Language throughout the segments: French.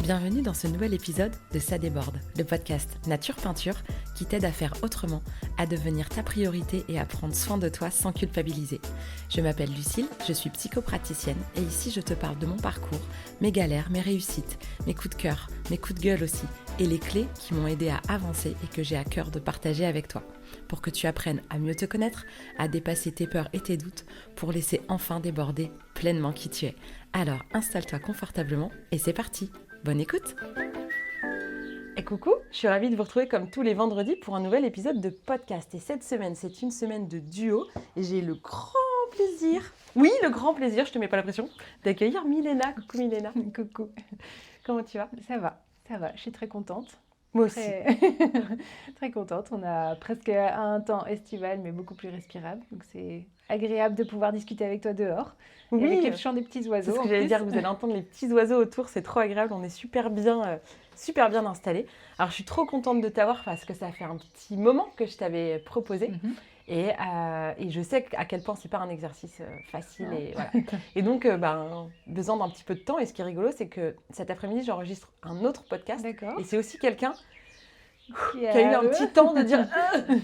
Bienvenue dans ce nouvel épisode de Ça déborde, le podcast Nature Peinture qui t'aide à faire autrement, à devenir ta priorité et à prendre soin de toi sans culpabiliser. Je m'appelle Lucille, je suis psychopraticienne et ici je te parle de mon parcours, mes galères, mes réussites, mes coups de cœur, mes coups de gueule aussi et les clés qui m'ont aidé à avancer et que j'ai à cœur de partager avec toi pour que tu apprennes à mieux te connaître, à dépasser tes peurs et tes doutes pour laisser enfin déborder pleinement qui tu es. Alors installe-toi confortablement et c'est parti. Bonne écoute! Et coucou, je suis ravie de vous retrouver comme tous les vendredis pour un nouvel épisode de podcast. Et cette semaine, c'est une semaine de duo et j'ai le grand plaisir, le grand plaisir, je te mets pas la pression, d'accueillir Milena. Coucou Milena. Coucou. Comment tu vas? Ça va, je suis très contente. Moi aussi. Très contente. On a presque un temps estival, mais beaucoup plus respirable. Donc c'est agréable de pouvoir discuter avec toi dehors. Oui, et avec le chant des petits oiseaux. C'est ce que j'allais dire, vous allez entendre les petits oiseaux autour, c'est trop agréable, on est super bien installés. Alors je suis trop contente de t'avoir parce que ça fait un petit moment que je t'avais proposé. Et je sais à quel point c'est pas un exercice facile. Non. Et, voilà. Et donc, besoin d'un petit peu de temps. Et ce qui est rigolo, c'est que cet après-midi, j'enregistre un autre podcast. D'accord. Et c'est aussi quelqu'un qui a eu un petit temps de dire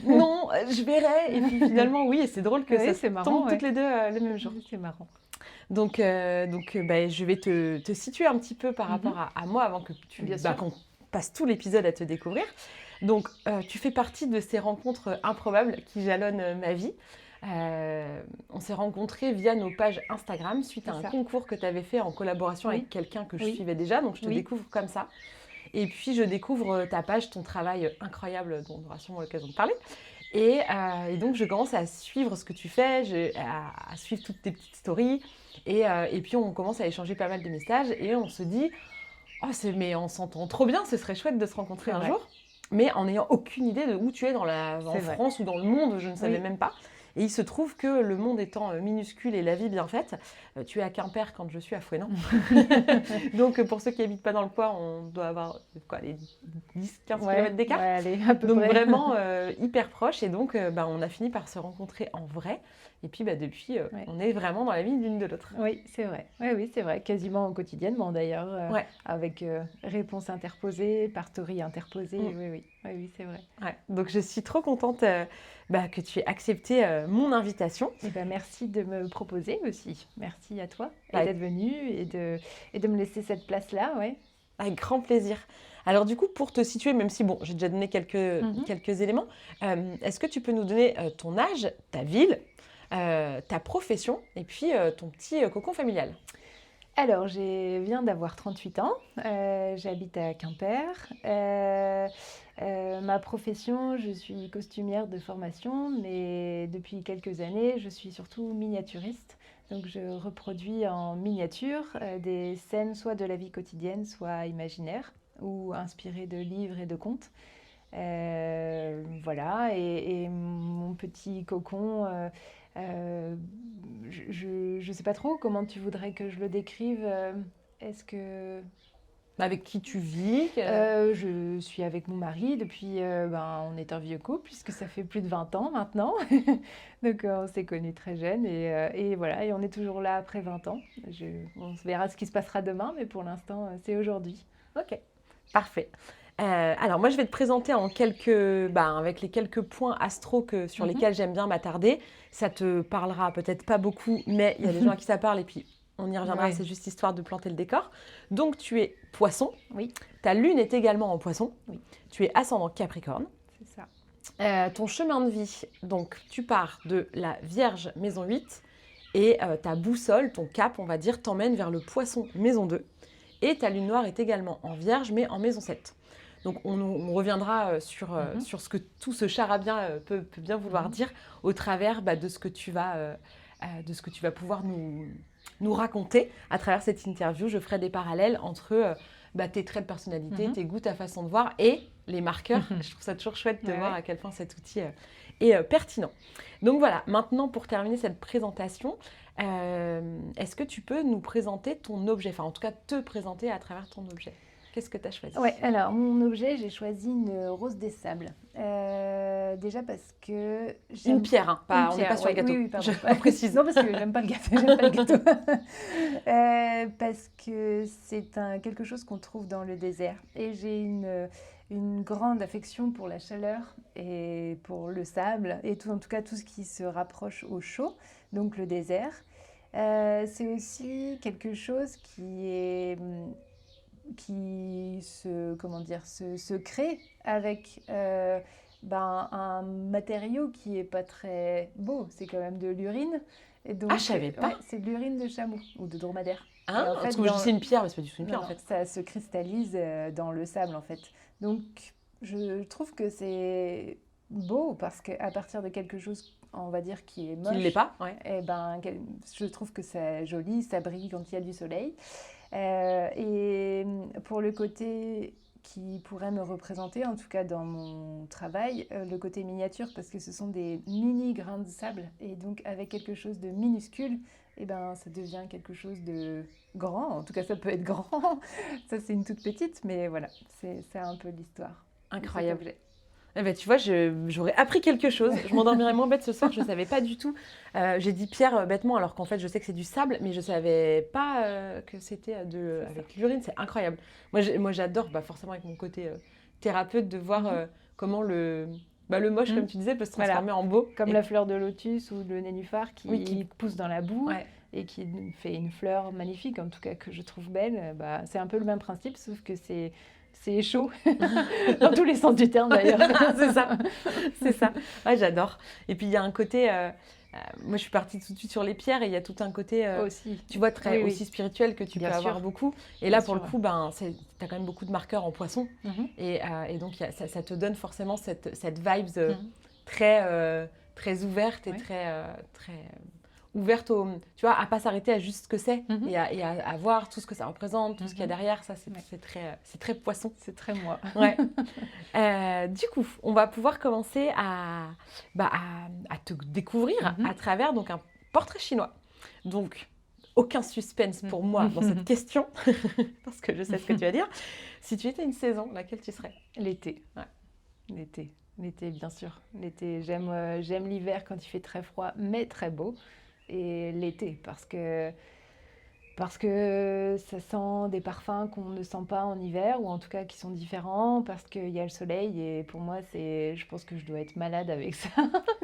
non, je verrai. Et puis finalement, oui, et c'est drôle que ça tombe toutes les deux le même jour. C'est marrant. Donc, je vais te situer un petit peu par rapport à moi avant que qu'on passe tout l'épisode à te découvrir. Donc, tu fais partie de ces rencontres improbables qui jalonnent ma vie. On s'est rencontrés via nos pages Instagram suite à un concours que tu avais fait en collaboration avec quelqu'un que je suivais déjà. Donc, je te découvre comme ça. Et puis, je découvre ta page, ton travail incroyable dont on aura sûrement l'occasion de parler. Et donc, je commence à suivre ce que tu fais, à suivre toutes tes petites stories. Et puis, on commence à échanger pas mal de messages. Et on se dit, mais on s'entend trop bien, ce serait chouette de se rencontrer un jour. Mais en n'ayant aucune idée de où tu es en France ou dans le monde, je ne savais même pas. Et il se trouve que le monde étant minuscule et la vie bien faite, tu es à Quimper quand je suis à Fouesnant. Donc pour ceux qui n'habitent pas dans le coin, on doit avoir les 10-15 km d'écart. Donc vraiment hyper proche. Et donc on a fini par se rencontrer en vrai. Et puis depuis, on est vraiment dans la vie l'une de l'autre. Oui, c'est vrai. Oui, c'est vrai. Quasiment quotidiennement d'ailleurs. Avec réponse interposée, par story interposée. Oui, c'est vrai. Ouais. Donc je suis trop contente que tu aies accepté mon invitation. Et merci de me proposer aussi. Merci à toi d'être venue et de me laisser cette place-là. Ouais. Avec grand plaisir. Alors du coup, pour te situer, même si j'ai déjà donné quelques éléments, est-ce que tu peux nous donner ton âge, ta ville, ta profession et puis ton petit cocon familial? Alors, je viens d'avoir 38 ans, j'habite à Quimper. Ma profession, je suis costumière de formation, mais depuis quelques années, je suis surtout miniaturiste. Donc, je reproduis en miniature des scènes soit de la vie quotidienne, soit imaginaires, ou inspirées de livres et de contes. Voilà, et mon petit cocon... je ne sais pas trop comment tu voudrais que je le décrive. Est-ce que... Avec qui tu vis? Je suis avec mon mari depuis... on est un vieux couple puisque ça fait plus de 20 ans maintenant. Donc on s'est connus très jeunes et voilà, et on est toujours là après 20 ans. On se verra ce qui se passera demain, mais pour l'instant, c'est aujourd'hui. Ok, parfait. Alors moi je vais te présenter avec les quelques points astro sur lesquels j'aime bien m'attarder. Ça te parlera peut-être pas beaucoup, mais il y a des gens à qui ça parle et puis on y reviendra, c'est juste histoire de planter le décor. Donc tu es poisson, ta lune est également en poisson, tu es ascendant Capricorne. C'est ça. Ton chemin de vie, donc tu pars de la Vierge maison 8 et ta boussole, ton cap on va dire, t'emmène vers le poisson maison 2 et ta lune noire est également en Vierge mais en maison 7. Donc, on reviendra sur ce que tout ce charabia peut bien vouloir dire au travers de ce que tu vas pouvoir nous raconter à travers cette interview. Je ferai des parallèles entre tes traits de personnalité, tes goûts, ta façon de voir et les marqueurs. Je trouve ça toujours chouette de voir à quel point cet outil est pertinent. Donc voilà, maintenant pour terminer cette présentation, est-ce que tu peux nous présenter ton objet, enfin en tout cas te présenter à travers ton objet? qu'est-ce que tu as choisi? Ouais, alors mon objet, j'ai choisi une rose des sables. Déjà parce que Une pierre, hein, Une on n'est pas pierre, sur le gâteau. oui, pardon. Je précise. Non, parce que j'aime pas le gâteau. J'aime pas le gâteau. Parce que c'est quelque chose qu'on trouve dans le désert. Et j'ai une grande affection pour la chaleur et pour le sable et tout, en tout cas tout ce qui se rapproche au chaud, donc le désert. C'est aussi quelque chose qui se crée avec un matériau qui est pas très beau. C'est quand même de l'urine. Et donc, je savais pas. Ouais, c'est de l'urine de chameau ou de dromadaire. En fait, je dis c'est une pierre, mais c'est pas du tout une pierre, en fait. Ça se cristallise dans le sable, en fait. Donc, je trouve que c'est beau parce qu'à partir de quelque chose, on va dire, qui est moche... Qui ne l'est pas, ouais. Je trouve que c'est joli, ça brille quand il y a du soleil. Et pour le côté qui pourrait me représenter, en tout cas dans mon travail, le côté miniature, parce que ce sont des mini grains de sable, et donc avec quelque chose de minuscule, ça devient quelque chose de grand. En tout cas, ça peut être grand. Ça, c'est une toute petite, mais voilà, c'est un peu l'histoire. Incroyable. Eh ben, tu vois, j'aurais appris quelque chose. Je m'endormirais moins bête ce soir. Je ne savais pas du tout. J'ai dit pierre bêtement, alors qu'en fait, je sais que c'est du sable, mais je ne savais pas que c'était avec l'urine. C'est incroyable. Moi, j'adore, forcément avec mon côté thérapeute, de voir comment le moche, comme tu disais, peut se transformer en beau. Comme la fleur de lotus ou le nénuphar qui pousse dans la boue et qui fait une fleur magnifique, en tout cas que je trouve belle. C'est un peu le même principe, sauf que c'est chaud, dans tous les sens du terme d'ailleurs. C'est ça. Ouais, j'adore. Et puis il y a un côté, moi je suis partie tout de suite sur les pierres et il y a tout un côté, aussi. Tu vois, très aussi spirituel que tu peux avoir beaucoup. Et là, pour le coup, tu as quand même beaucoup de marqueurs en poisson. Et donc ça te donne forcément cette vibes très ouverte et très ouverte tu vois, à pas s'arrêter à juste ce que c'est et à voir tout ce que ça représente, tout ce qu'il y a derrière. Ça, c'est très poisson. C'est très moi. Ouais. Du coup, on va pouvoir commencer à te découvrir à travers donc un portrait chinois. Donc, aucun suspense pour moi dans cette question, parce que je sais ce que tu vas dire. Si tu étais une saison, laquelle tu serais? L'été. Ouais. L'été, bien sûr. L'été, j'aime l'hiver quand il fait très froid, mais très beau. Et l'été, parce que ça sent des parfums qu'on ne sent pas en hiver, ou en tout cas qui sont différents, parce qu'il y a le soleil. Et pour moi, je pense que je dois être malade avec ça.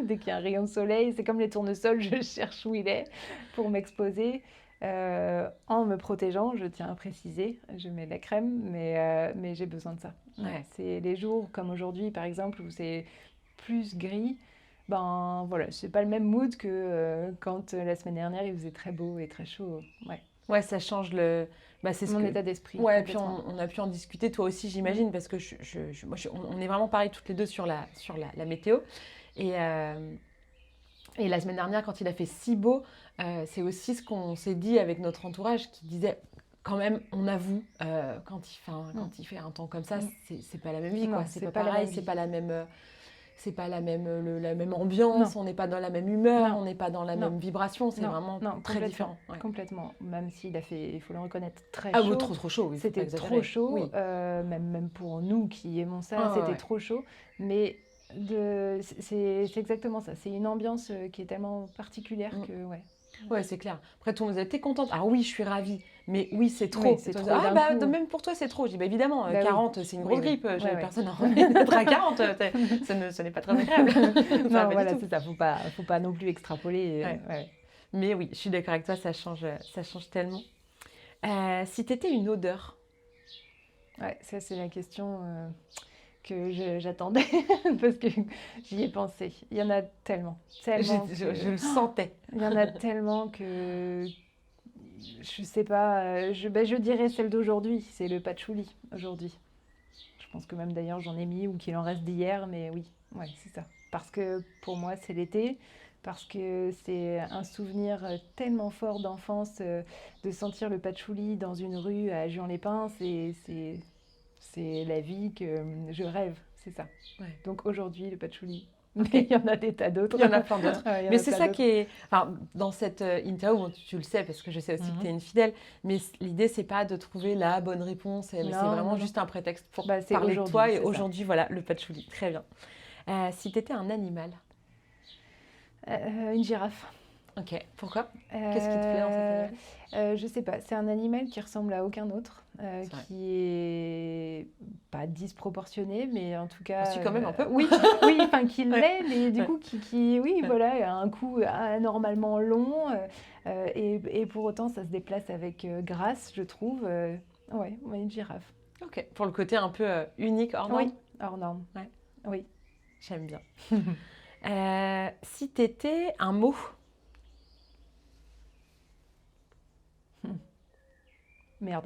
Dès qu'il y a un rayon de soleil, c'est comme les tournesols, je cherche où il est pour m'exposer. En me protégeant, je tiens à préciser, je mets de la crème, mais j'ai besoin de ça. Ouais. C'est les jours comme aujourd'hui, par exemple, où c'est plus gris. Voilà, c'est pas le même mood que quand la semaine dernière il faisait très beau et très chaud. Ouais, ça change c'est mon état d'esprit. Ouais, puis on a pu en discuter, toi aussi, j'imagine, parce que on est vraiment pareil toutes les deux sur la météo. Et la semaine dernière, quand il a fait si beau, c'est aussi ce qu'on s'est dit avec notre entourage qui disait quand même, on avoue, quand il fait un temps comme ça, c'est pas la même vie, quoi. C'est pas pareil, c'est pas la même. C'est pas la même ambiance, on n'est pas dans la même humeur, on n'est pas dans la même vibration, c'est vraiment très différent. Ouais. Complètement, même s'il a fait, il faut le reconnaître, très chaud. Ah oui, trop chaud, oui. C'était trop chaud, oui. Même pour nous qui aimons ça, c'était trop chaud. Mais c'est exactement ça, c'est une ambiance qui est tellement particulière que, Ouais, c'est clair. Après, tout le monde disait, t'es contente? Ah oui, je suis ravie. Mais oui, c'est trop. Oui, c'est trop même pour toi, c'est trop. Je dis, évidemment, 40, c'est une grosse grippe. Personne n'a envie d'être à 40. Ce n'est pas très agréable. Non, voilà, c'est ça. Faut pas non plus extrapoler. Mais oui, je suis d'accord avec toi, ça change tellement. Si t'étais une odeur? Ouais, ça, c'est la question que j'attendais parce que j'y ai pensé. Il y en a tellement. Je le sentais. Il y en a tellement que je sais pas. Je dirais celle d'aujourd'hui, c'est le patchouli aujourd'hui. Je pense que même d'ailleurs j'en ai mis ou qu'il en reste d'hier, mais oui, c'est ça. Parce que pour moi c'est l'été, parce que c'est un souvenir tellement fort d'enfance de sentir le patchouli dans une rue à Juan-les-Pins, c'est la vie que je rêve, c'est ça. Ouais. Donc aujourd'hui, le patchouli, mais il y en a des tas d'autres. Il y en a plein d'autres. Mais c'est ça d'autres. qui est... Enfin, dans cette interview, bon, tu le sais parce que je sais aussi que tu es une fidèle, mais l'idée, c'est pas de trouver la bonne réponse, mais c'est vraiment juste un prétexte pour parler de toi. Et aujourd'hui, voilà, le patchouli. Très bien. Si tu étais un animal? Une girafe. Ok, pourquoi? Qu'est-ce qui te plaît dans cet animal? Je sais pas, c'est un animal qui ressemble à aucun autre, qui est pas disproportionné, mais en tout cas... Si, quand même un peu. Oui, oui, enfin qui l'est, mais du coup oui, voilà, a un cou anormalement long, et pour autant ça se déplace avec grâce, je trouve. Ouais, une girafe. Ok, pour le côté un peu unique, hors norme. Oui, hors norme. Ouais. Oui. J'aime bien. Si t'étais un mot? Merde.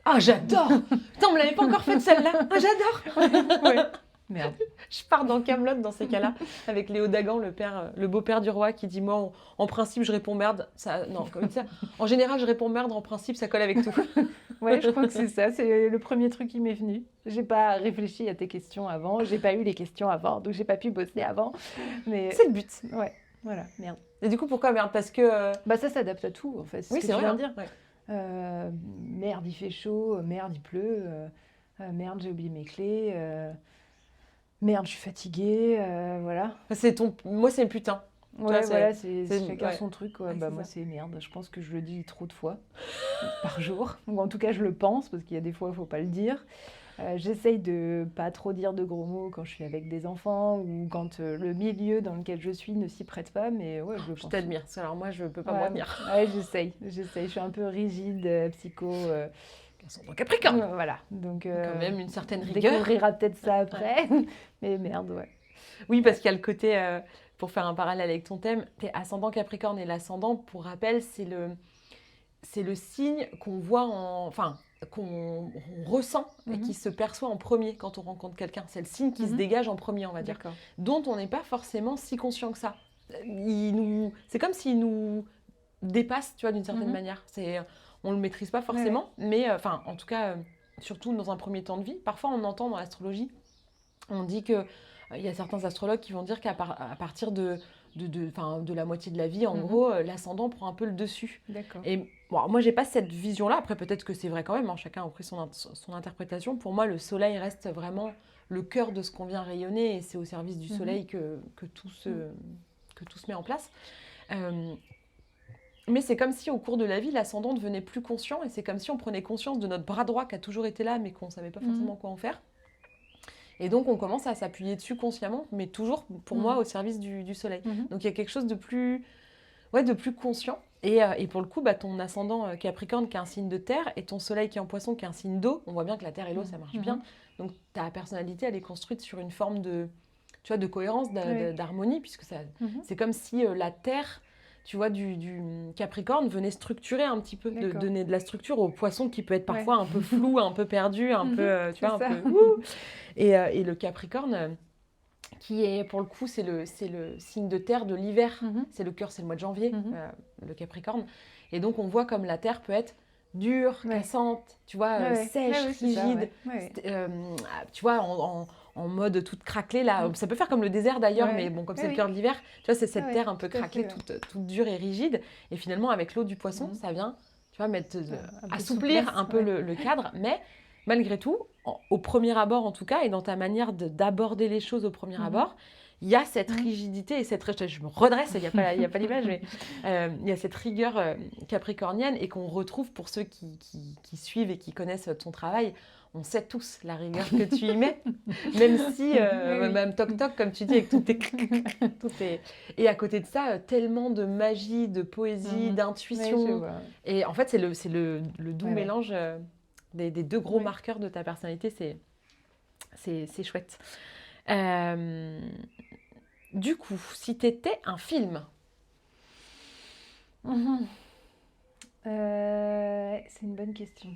Ah, j'adore! Putain, on me l'avait pas encore faite celle-là. Ah, j'adore! Ouais. Merde. Je pars dans Kaamelott dans ces cas-là, avec Léo Dagan, le beau-père du roi, qui dit moi, en principe, je réponds merde. Ça, non, comme ça. En général, je réponds merde. En principe, ça colle avec tout. Ouais, je crois que c'est ça. C'est le premier truc qui m'est venu. J'ai pas réfléchi à tes questions avant. J'ai pas eu les questions avant, donc j'ai pas pu bosser avant. Mais c'est le but. Ouais. Voilà. Merde. Et du coup, pourquoi merde? Parce que bah ça s'adapte à tout, en fait. Oui, c'est vrai. Dire. Ouais. Merde, il fait chaud. Merde, il pleut. Merde, j'ai oublié mes clés. Merde, je suis fatiguée. Voilà. Moi, c'est putain. Ouais, voilà, c'est chacun son truc. Ouais, bah, moi, c'est merde. Je pense que je le dis trop de fois par jour. Ou en tout cas, je le pense, parce qu'il y a des fois, il ne faut pas le dire. J'essaye de pas trop dire de gros mots quand je suis avec des enfants ou quand le milieu dans lequel je suis ne s'y prête pas, mais ouais, je le pense. Je t'admire. Alors moi, je peux pas me retenir. Ouais, j'essaye. Je suis un peu rigide, psycho. Ascendant Capricorne. Voilà. Donc, quand même une certaine rigueur. On découvrira peut-être ça après. Mais merde, ouais. Oui, parce qu'il y a le côté, pour faire un parallèle avec ton thème, t'es ascendant Capricorne et l'ascendant, pour rappel, c'est le signe qu'on voit enfin, qu'on ressent et qui se perçoit en premier quand on rencontre quelqu'un. C'est le signe qui se dégage en premier, on va dire, dont on n'est pas forcément si conscient que ça. C'est comme s'il nous dépasse, tu vois, d'une certaine manière. On ne le maîtrise pas forcément, mais en tout cas, surtout dans un premier temps de vie. Parfois, on entend dans l'astrologie, on dit que il y a certains astrologues qui vont dire qu'à partir de la moitié de la vie, en gros, l'ascendant prend un peu le dessus. D'accord. Et bon, moi, j'ai pas cette vision-là. Après, peut-être que c'est vrai quand même. Hein, chacun a pris son interprétation. Pour moi, le soleil reste vraiment le cœur de ce qu'on vient rayonner, et c'est au service du soleil que tout se met en place. Mais c'est comme si au cours de la vie, l'ascendant devenait plus conscient, et c'est comme si on prenait conscience de notre bras droit qui a toujours été là, mais qu'on ne savait pas forcément quoi en faire. Et donc, on commence à s'appuyer dessus consciemment, mais toujours, pour moi, au service du soleil. Donc, il y a quelque chose de plus conscient. Et pour le coup, ton ascendant Capricorne, qui est un signe de terre, et ton soleil qui est en Poisson, qui est un signe d'eau, on voit bien que la terre et l'eau, ça marche bien. Donc, ta personnalité, elle est construite sur une forme de cohérence, d'harmonie, puisque c'est comme si la terre, tu vois, du Capricorne venait structurer un petit peu, donner de la structure au Poisson qui peut être parfois un peu flou, un peu perdu, un peu, tu vois, un peu... Et le Capricorne, qui est, pour le coup, c'est le signe de terre de l'hiver. C'est le cœur, c'est le mois de janvier, le Capricorne. Et donc, on voit comme la terre peut être dure, cassante, tu vois, sèche, rigide. Tu vois, en mode toute craquelée, là. Ça peut faire comme le désert d'ailleurs, mais bon, comme c'est le cœur de l'hiver, tu vois, c'est cette terre un peu craquelée, toute dure et rigide. Et finalement, avec l'eau du Poisson, ça vient, tu vois, assouplir un peu le cadre. Mais malgré tout, au premier abord en tout cas, et dans ta manière d'aborder les choses au premier abord, il y a cette rigidité et cette... Je me redresse, il n'y a pas l'image, mais il y a cette rigueur capricornienne, et qu'on retrouve pour ceux qui suivent et qui connaissent ton travail. On sait tous la rigueur que tu y mets, même si, même toc-toc, comme tu dis, avec tout tes... Et à côté de ça, tellement de magie, de poésie, d'intuition. Et en fait, c'est le doux mélange des deux gros marqueurs de ta personnalité. C'est chouette. Du coup, si tu étais un film... C'est une bonne question.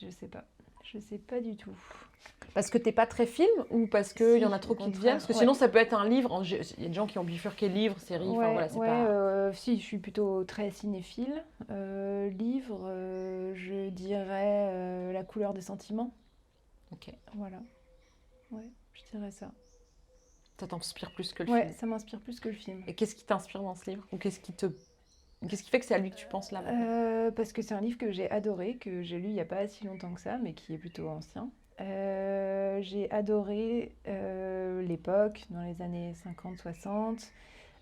Je sais pas. Je sais pas du tout. Parce que t'es pas très film, ou parce qu'il y en a trop qui te viennent? Parce que sinon, ça peut être un livre. Il y a des gens qui ont bifurqué livre, série. Si, je suis plutôt très cinéphile. Livre, je dirais La couleur des sentiments. Ok. Voilà. Ouais, je dirais ça. Ça t'inspire plus que le film. Ouais, ça m'inspire plus que le film. Et qu'est-ce qui t'inspire dans ce livre? Ou qu'est-ce qui fait que c'est à lui que tu penses là maintenant? Parce que c'est un livre que j'ai adoré, que j'ai lu il n'y a pas si longtemps que ça, mais qui est plutôt ancien. J'ai adoré l'époque, dans les années 50-60.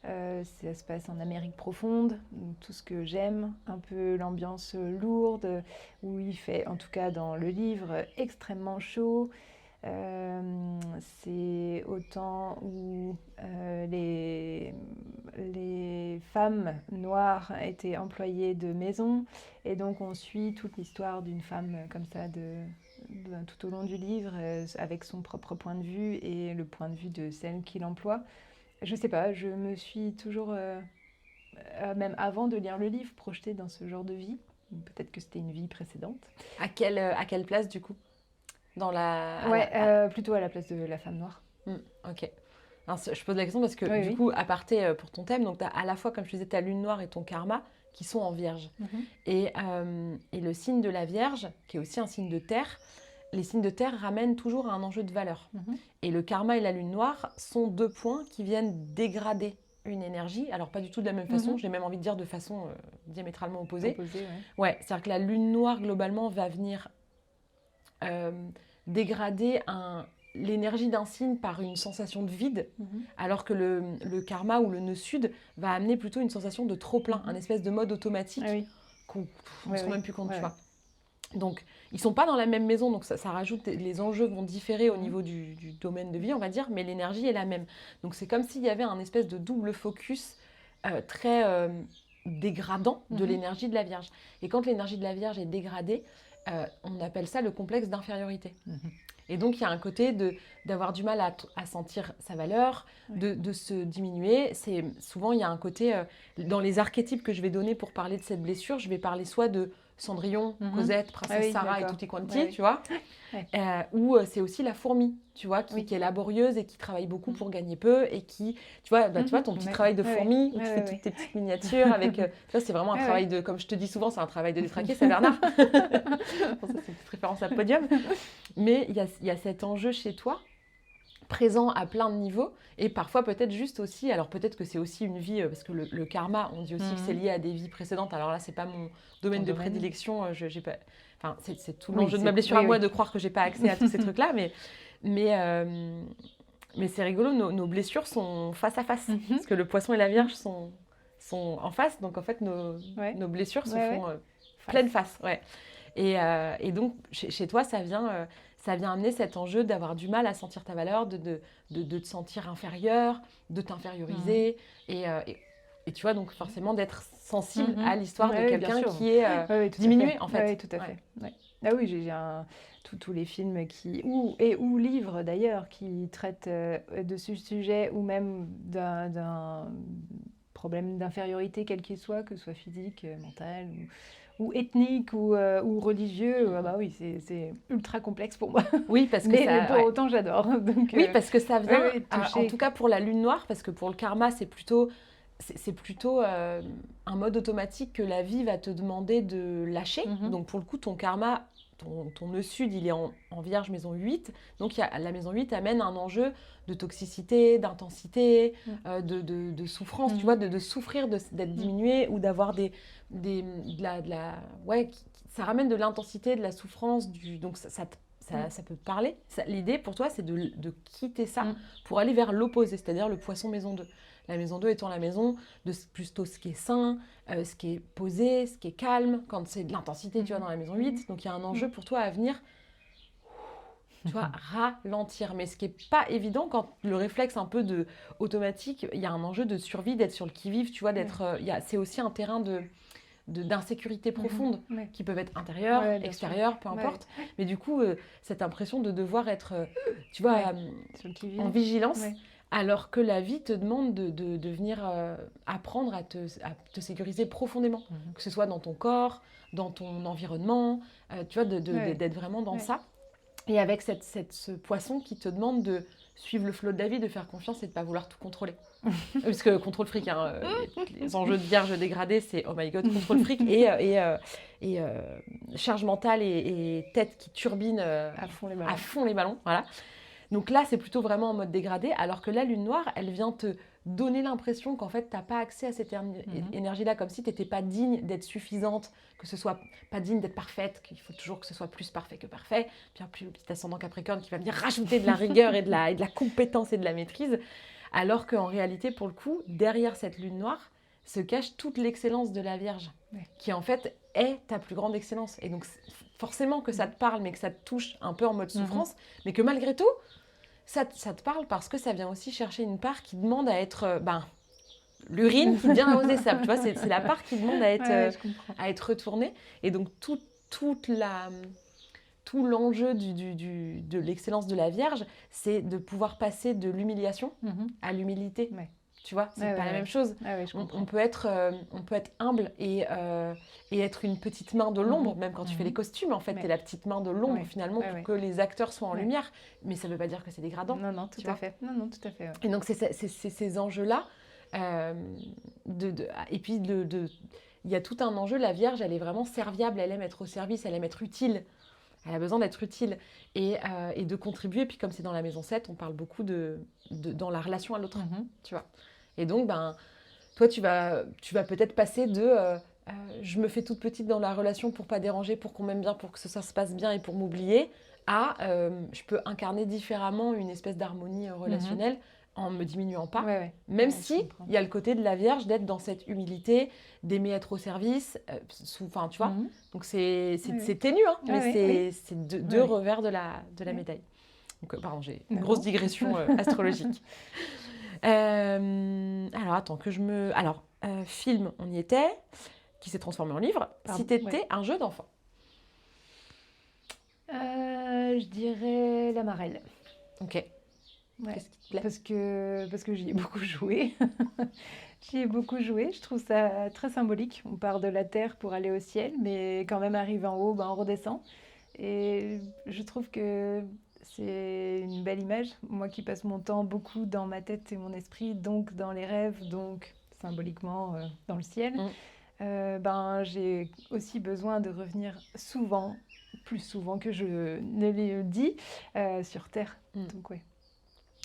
Ça se passe en Amérique profonde, donc tout ce que j'aime, un peu l'ambiance lourde, où il fait, en tout cas dans le livre, extrêmement chaud. C'est au temps où les femmes noires étaient employées de maison, et donc on suit toute l'histoire d'une femme comme ça tout au long du livre, avec son propre point de vue et le point de vue de celle qui l'emploie. Je sais pas, je me suis toujours, même avant de lire le livre, projetée dans ce genre de vie. Peut-être que c'était une vie précédente. À quelle place du coup? Plutôt à la place de la femme noire. Ok. Alors, je pose la question parce que du coup, à part pour ton thème, donc tu as à la fois, comme je disais, ta lune noire et ton karma qui sont en vierge. Et le signe de la vierge, qui est aussi un signe de terre, les signes de terre ramènent toujours à un enjeu de valeur. Et le karma et la lune noire sont 2 points qui viennent dégrader une énergie. Alors pas du tout de la même façon, j'ai même envie de dire de façon diamétralement opposée. Ouais, c'est-à-dire que la lune noire, globalement, va venir dégrader l'énergie d'un signe par une sensation de vide, alors que le karma ou le nœud sud va amener plutôt une sensation de trop-plein, un espèce de mode automatique qu'on ne se rend même plus compte, tu vois. Donc, ils ne sont pas dans la même maison, donc ça rajoute, les enjeux vont différer au niveau du domaine de vie, on va dire, mais l'énergie est la même. Donc, c'est comme s'il y avait un espèce de double focus très dégradant de l'énergie de la Vierge. Et quand l'énergie de la Vierge est dégradée, on appelle ça le complexe d'infériorité. Et donc, il y a un côté d'avoir du mal à sentir sa valeur, de se diminuer. Souvent, il y a un côté, dans les archétypes que je vais donner pour parler de cette blessure, je vais parler soit de Cendrillon, Cosette, Princesse Sarah et tutti quanti, tu vois. Ou c'est aussi la fourmi, tu vois, qui est laborieuse et qui travaille beaucoup pour gagner peu et qui, tu vois, ton petit travail de fourmi où tu fais toutes tes petites miniatures avec, tu vois, c'est vraiment un travail de, comme je te dis souvent, c'est un travail de détraqué, c'est Bernard. Bon, ça, c'est une petite référence à Podium. Mais il y a cet enjeu chez toi, présent à plein de niveaux, et parfois peut-être juste aussi, alors peut-être que c'est aussi une vie, parce que le karma, on dit aussi que c'est lié à des vies précédentes, alors là c'est pas mon domaine de prédilection, j'ai pas, enfin c'est tout l'enjeu de ma blessure à moi de croire que j'ai pas accès à tous ces trucs-là, mais c'est rigolo, nos blessures sont face à face, parce que le poisson et la vierge sont en face, donc en fait nos blessures se font pleine face, et donc chez toi ça vient amener cet enjeu d'avoir du mal à sentir ta valeur, de te sentir inférieur, de t'inférioriser. Et tu vois, donc forcément d'être sensible à l'histoire de quelqu'un qui est diminué, en fait. Oui, tout à fait. Ah oui, j'ai tous les films ou livres d'ailleurs qui traitent de ce sujet ou même d'un problème d'infériorité quel qu'il soit, que ce soit physique, mental ou ethnique ou religieux, bah oui, c'est ultra complexe pour moi. Oui, parce que mais pour autant, j'adore. Donc, oui, parce que ça vient, en tout cas pour la lune noire, parce que pour le karma, c'est plutôt un mode automatique que la vie va te demander de lâcher. Donc pour le coup, ton karma, ton nœud sud, il est en vierge maison 8. Donc la maison 8 amène un enjeu de toxicité, d'intensité, de souffrance, tu vois, de souffrir d'être diminué ou d'avoir ça ramène de l'intensité, de la souffrance, donc ça peut te parler. L'idée pour toi, c'est de quitter ça pour aller vers l'opposé, c'est-à-dire le poisson maison 2. La maison 2 étant la maison de plutôt ce qui est sain, ce qui est posé, ce qui est calme, quand c'est de l'intensité, tu vois, dans la maison 8. Donc il y a un enjeu pour toi à venir, tu vois, ralentir. Mais ce qui n'est pas évident quand le réflexe un peu automatique, il y a un enjeu de survie, d'être sur le qui-vive, tu vois, c'est aussi un terrain d'insécurité profonde qui peuvent être intérieures, extérieures, peu importe. Mais du coup, cette impression de devoir être, tu vois, en vigilance. Alors que la vie te demande de venir apprendre à te sécuriser profondément, que ce soit dans ton corps, dans ton environnement, tu vois, d'être vraiment dans ça. Et avec ce poisson qui te demande de suivre le flot de la vie, de faire confiance et de ne pas vouloir tout contrôler. Parce que contrôle fric, les enjeux de vierge dégradée, c'est oh my god, contrôle fric et charge mentale et tête qui turbine à fond les ballons. Voilà. Donc là, c'est plutôt vraiment en mode dégradé, alors que la lune noire, elle vient te donner l'impression qu'en fait, tu n'as pas accès à cette énergie-là, comme si tu n'étais pas digne d'être suffisante, que ce soit pas digne d'être parfaite, qu'il faut toujours que ce soit plus parfait que parfait. Puis le petit ascendant Capricorne qui va venir rajouter de la rigueur et de la compétence et de la maîtrise, alors qu'en réalité, pour le coup, derrière cette lune noire, se cache toute l'excellence de la Vierge, qui en fait est ta plus grande excellence. Et donc, forcément que ça te parle, mais que ça te touche un peu en mode souffrance, mais que malgré tout, ça te parle parce que ça vient aussi chercher une part qui demande à être... l'urine qui vient arroser ça. Tu vois, c'est la part qui demande à être retournée. Et donc, tout l'enjeu de l'excellence de la Vierge, c'est de pouvoir passer de l'humiliation à l'humilité. Ouais. Tu vois, c'est pas la même chose. On peut être humble et être une petite main de l'ombre, même quand tu fais les costumes, en fait, t'es la petite main de l'ombre, finalement, pour que les acteurs soient en lumière. Mais ça veut pas dire que c'est dégradant. Non, tout à fait. Non, tout à fait. Ouais. Et donc, c'est ces enjeux-là. Et puis, il y a tout un enjeu. La Vierge, elle est vraiment serviable, elle aime être au service, elle aime être utile. Elle a besoin d'être utile et de contribuer. Puis comme c'est dans la maison 7, on parle beaucoup dans la relation à l'autre, tu vois. Et donc, toi, tu vas peut-être passer de je me fais toute petite dans la relation pour pas déranger, pour qu'on m'aime bien, pour que ça se passe bien et pour m'oublier, à je peux incarner différemment une espèce d'harmonie relationnelle en me diminuant pas, même si il y a le côté de la Vierge d'être dans cette humilité, d'aimer être au service, enfin tu vois, donc c'est ténu, hein, mais c'est deux revers de la médaille. Donc pardon, j'ai une grosse digression astrologique. Alors attends film, on y était, qui s'est transformé en livre. Si t'étais un jeu d'enfant. Je dirais la Marelle. Ok. Ouais, parce que j'y ai beaucoup joué. Je trouve ça très symbolique. On part de la terre pour aller au ciel, mais quand même arrivé en haut, on redescend. Et je trouve que c'est une belle image. Moi qui passe mon temps beaucoup dans ma tête et mon esprit, donc dans les rêves, donc symboliquement dans le ciel, j'ai aussi besoin de revenir souvent, plus souvent que je ne l'ai dit, sur terre. Donc ouais.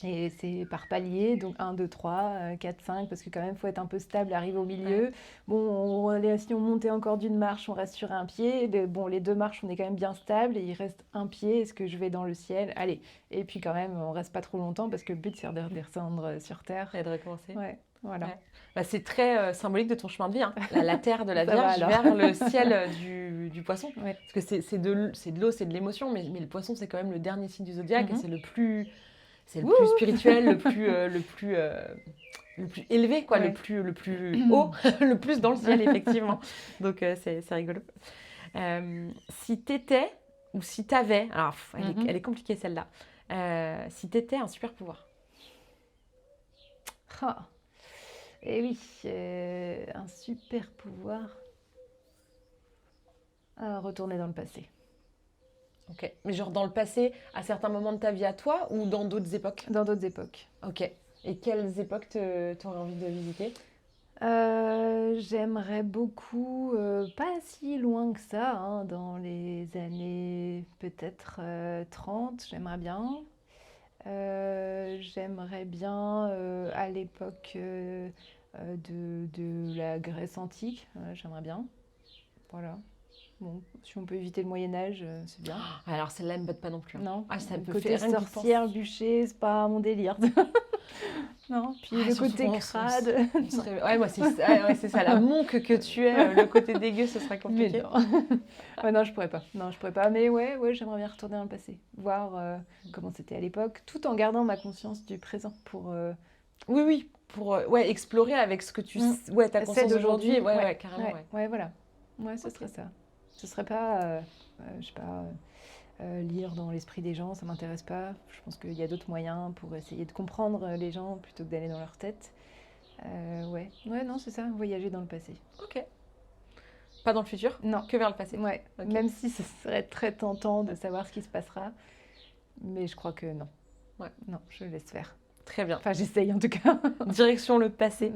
Et c'est par palier, donc 1, 2, 3, 4, 5, parce que quand même, il faut être un peu stable, arriver au milieu. Ouais. Bon, si on montait encore d'une marche, on reste sur un pied. Les 2 marches, on est quand même bien stable, et il reste un pied. Est-ce que je vais dans le ciel? Allez. Et puis quand même, on reste pas trop longtemps, parce que le but, c'est de redescendre sur Terre. Et de recommencer. Ouais, voilà. Ouais. C'est très symbolique de ton chemin de vie, hein. La terre de la Vierge vers le ciel du poisson. Ouais. Parce que c'est de l'eau, c'est de l'émotion, mais le poisson, c'est quand même le dernier signe du zodiaque, et c'est le plus... C'est le plus spirituel, le plus élevé, quoi, le plus haut, le plus dans le ciel, effectivement. Donc, c'est rigolo. Si t'étais, ou si t'avais, alors elle est compliquée celle-là, si t'étais un super pouvoir. Eh oui, un super pouvoir. Retourner dans le passé. Ok, mais genre dans le passé, à certains moments de ta vie à toi ou dans d'autres époques? Dans d'autres époques. Ok, et quelles époques t'aurais envie de visiter? J'aimerais beaucoup, pas si loin que ça, hein, dans les années peut-être 30, j'aimerais bien. J'aimerais bien à l'époque de la Grèce antique, j'aimerais bien. Voilà. Bon, si on peut éviter le Moyen-Âge, c'est bien. Alors celle-là, elle me botte pas non plus. Non, ça le côté sorcière, bûcher, c'est pas mon délire. Non, puis le côté crade. Ouais, moi, c'est ça, la monque que tu es, le côté dégueu, ce serait compliqué. Mais non, je pourrais pas. Mais ouais, j'aimerais bien retourner dans le passé, voir comment c'était à l'époque, tout en gardant ma conscience du présent pour... Oui, pour explorer avec ce que tu... ta conscience d'aujourd'hui. Ouais, carrément. Ouais, voilà. Ouais, ce serait ça. Ce serait pas, je sais pas, lire dans l'esprit des gens, ça m'intéresse pas. Je pense qu'il y a d'autres moyens pour essayer de comprendre les gens plutôt que d'aller dans leur tête. Non, c'est ça, voyager dans le passé. Ok. Pas dans le futur? Non. Que vers le passé? Ouais, okay. Même si ce serait très tentant de savoir ce qui se passera. Mais je crois que non. Ouais. Non, je laisse faire. Très bien. Enfin, j'essaye en tout cas. Direction le passé.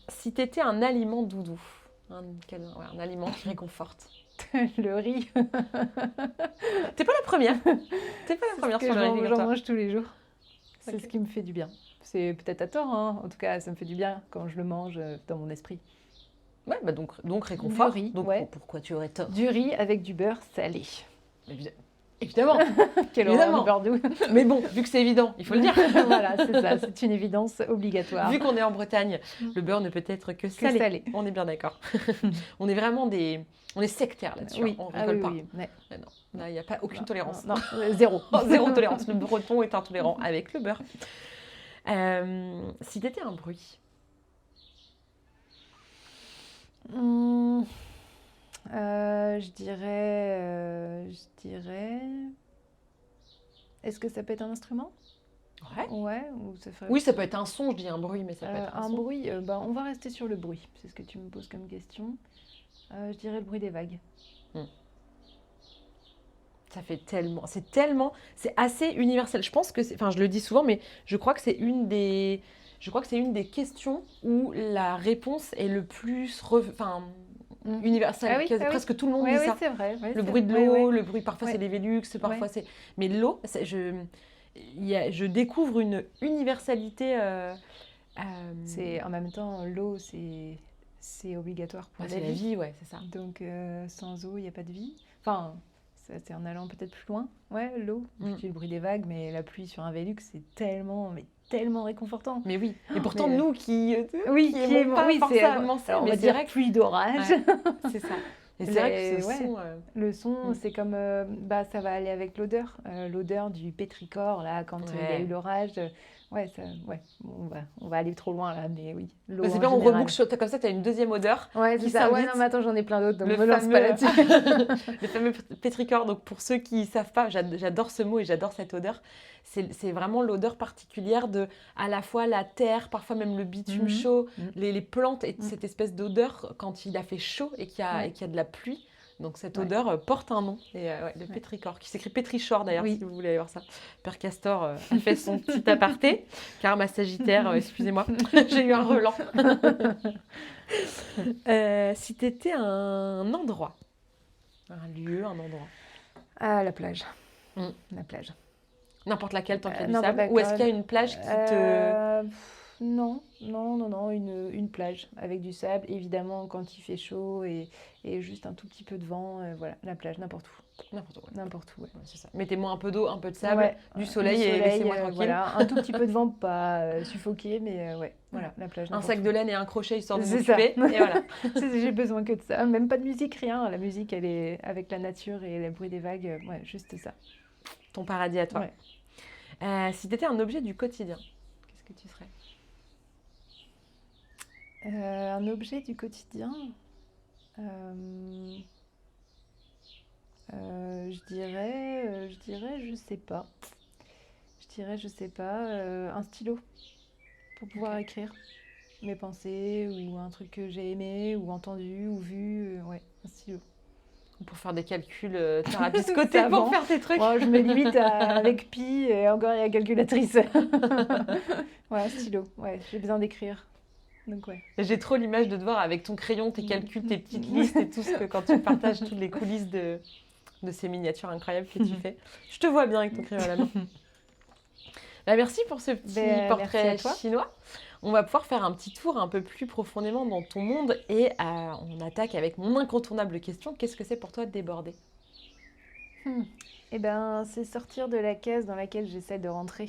Si t'étais un aliment doudou, un aliment qui réconforte. Le riz. T'es pas la première. T'es pas la première sur le riz. J'en mange tous les jours. C'est Ok. ce qui me fait du bien. C'est peut-être à tort, hein. En tout cas, ça me fait du bien quand je le mange dans mon esprit. Ouais, bah donc réconfort. Du riz, Donc ouais. pourquoi tu aurais tort? Du riz avec du beurre salé. Évidemment. Quel Évidemment. horreur de beurre doux. Mais bon, vu que c'est évident, il faut le dire. Voilà, c'est ça, c'est une évidence obligatoire. Vu qu'on est en Bretagne, le beurre ne peut être que salé. salé. On est bien d'accord. On est vraiment on est sectaires là-dessus. Oui, On ah rigole oui, pas. oui, ouais. Mais non, là, il n'y a pas aucune tolérance. Non, zéro. Oh, zéro tolérance. Le breton est intolérant avec le beurre. Si t'étais un bruit, Je dirais... Est-ce que ça peut être un instrument? ouais. Ouais, ou ça ferait... Oui, ça peut être un son, je dis un bruit, mais ça peut être un un son. bruit, on va rester sur le bruit, c'est ce que tu me poses comme question. Je dirais le bruit des vagues. Ça fait c'est assez universel. Je pense que je le dis souvent, mais je crois que c'est une des questions où la réponse est le plus, universelle. Ah oui, Presque tout le monde dit Oui, ça. c'est vrai. Ouais, Le c'est bruit de vrai. l'eau, Ouais, le bruit parfois Ouais. c'est les Vélux, parfois Ouais. c'est. Mais l'eau, je découvre une universalité. C'est en même temps l'eau, c'est obligatoire pour ouais, la c'est la vie. vie, ouais, c'est ça. Donc sans eau, il n'y a pas de vie. Enfin, ça, c'est en allant peut-être plus loin. Ouais, l'eau. Je dis le bruit des vagues, mais la pluie sur un Vélux, c'est tellement réconfortant. Mais oui. Et pourtant, mais- nous qui Oui, qui aimons pas forcément ça, alors, on mais va c'est dire vrai que pluie d'orage. ouais, c'est ça. Et c'est vrai que ce Ouais. son. Le son, Mm. c'est comme, ça va aller avec l'odeur. L'odeur du pétrichor, là, quand il y a Ouais. eu l'orage. Ouais, bon, on va aller trop loin, là, mais oui. L'eau C'est en bien, on général. reboucle comme ça, tu as une deuxième odeur. Ouais, qui c'est ça. Ouais, s'invite. non, mais attends, j'en ai plein d'autres, donc Le me lance fameux- pas là-dessus. Le fameux pétrichor. Donc pour ceux qui ne savent pas, j'adore ce mot et j'adore cette odeur. C'est vraiment l'odeur particulière de à la fois la terre, parfois même le bitume Mhm. chaud, Mhm. les plantes et Mhm. cette espèce d'odeur quand il a fait chaud et qu'il y a, Ouais. et qu'il y a de la pluie. Donc cette Ouais. odeur porte un nom, et le pétrichor, qui s'écrit pétrichor d'ailleurs, Oui. si vous voulez aller voir ça. Père Castor a fait son petit aparté, car ma Sagittaire, excusez-moi, j'ai eu un relent. Si tu étais un endroit, un lieu, un endroit, Ah, la plage. Mm. La plage. n'importe laquelle tant qu'il y a du N'importe sable, ou est-ce laquelle. qu'il y a une plage qui te... Non, une plage avec du sable, évidemment quand il fait chaud et juste un tout petit peu de vent, voilà, la plage, n'importe où, N'importe où, ouais. n'importe où, ouais. Ouais, c'est ça. Mettez-moi un peu d'eau, un peu de sable, Ouais, du soleil et laissez-moi tranquille. Voilà, un tout petit peu de vent, pas suffoqué, mais ouais, voilà, la plage, Un n'importe sac où. de laine et un crochet histoire de C'est ça. m'occuper, et voilà. J'ai besoin que de ça, même pas de musique, rien, la musique elle est avec la nature et le bruit des vagues, ouais, juste ça. Ton paradis à toi. Ouais. Si tu étais un objet du quotidien, qu'est-ce que tu serais? Un objet du quotidien, je dirais, je sais pas. Je sais pas, un stylo pour pouvoir écrire mes pensées ou un truc que j'ai aimé ou entendu ou vu, ouais, un stylo. Ou pour faire des calculs tarabiscotés, Savant. pour faire tes trucs. Oh, je me limite avec pi et encore il y a la calculatrice. Ouais, un stylo, ouais, j'ai besoin d'écrire. Donc ouais. J'ai trop l'image de te voir avec ton crayon, tes calculs, tes petites listes et tout ce que quand tu partages toutes les coulisses de ces miniatures incroyables que tu fais. Je te vois bien avec ton crayon à la main. Bah, merci pour ce petit Merci portrait à toi. chinois. On va pouvoir faire un petit tour un peu plus profondément dans ton monde et on attaque avec mon incontournable question. Qu'est-ce que c'est pour toi de déborder? Eh ben, c'est sortir de la case dans laquelle j'essaie de rentrer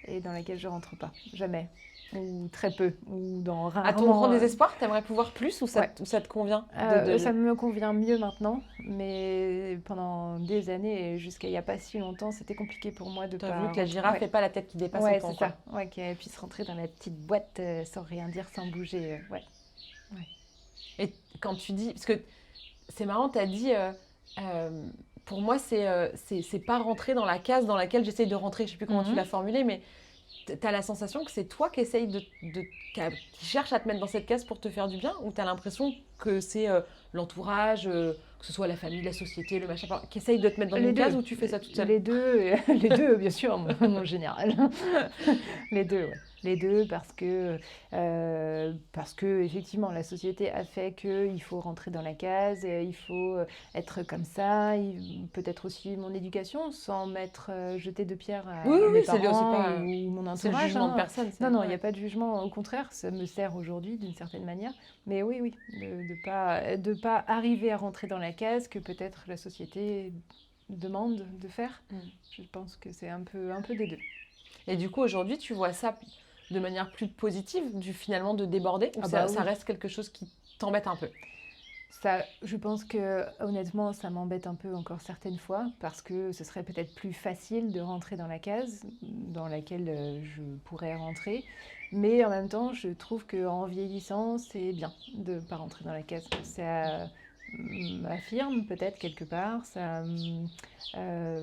et dans laquelle je rentre pas, jamais, ou très peu, ou dans rarement. À ton grand désespoir, t'aimerais pouvoir plus ou ça, Ouais. ou ça te convient Ça me convient mieux maintenant, mais pendant des années, et jusqu'à il n'y a pas si longtemps, c'était compliqué pour moi de T'as pas... vu que la girafe Ouais. n'ait pas la tête qui dépasse Ouais, autant, c'est quoi. ça. Ouais, qu'elle puisse rentrer dans la petite boîte sans rien dire, sans bouger. Ouais. Et quand tu dis... Parce que c'est marrant, tu as dit... pour moi, c'est pas rentrer dans la case dans laquelle j'essaye de rentrer. Je sais plus comment tu l'as formulé, mais tu as la sensation que c'est toi qui essaye qui cherche à te mettre dans cette case pour te faire du bien, ou tu as l'impression que c'est l'entourage, que ce soit la famille, la société, le machin, qui essaye de te mettre dans Les une deux. case, ou tu fais ça toute seule? Les deux, bien sûr, en général. Les deux, ouais. les deux parce que effectivement la société a fait qu'il faut rentrer dans la case, il faut être comme ça, peut-être aussi mon éducation sans jeter de pierre à mes parents ou mon entourage. C'est le jugement de personne. Non, il n'y a pas de jugement, au contraire, ça me sert aujourd'hui d'une certaine manière. Mais oui, de pas arriver à rentrer dans la case que peut-être la société demande de faire. Je pense que c'est un peu des deux. Et du coup, aujourd'hui, tu vois ça de manière plus positive, finalement de déborder, ou ça reste quelque chose qui t'embête un peu? Ça, je pense que honnêtement, ça m'embête un peu encore certaines fois parce que ce serait peut-être plus facile de rentrer dans la case dans laquelle je pourrais rentrer. Mais en même temps, je trouve qu'en vieillissant, c'est bien de ne pas rentrer dans la case. Ça m'affirme peut-être quelque part, ça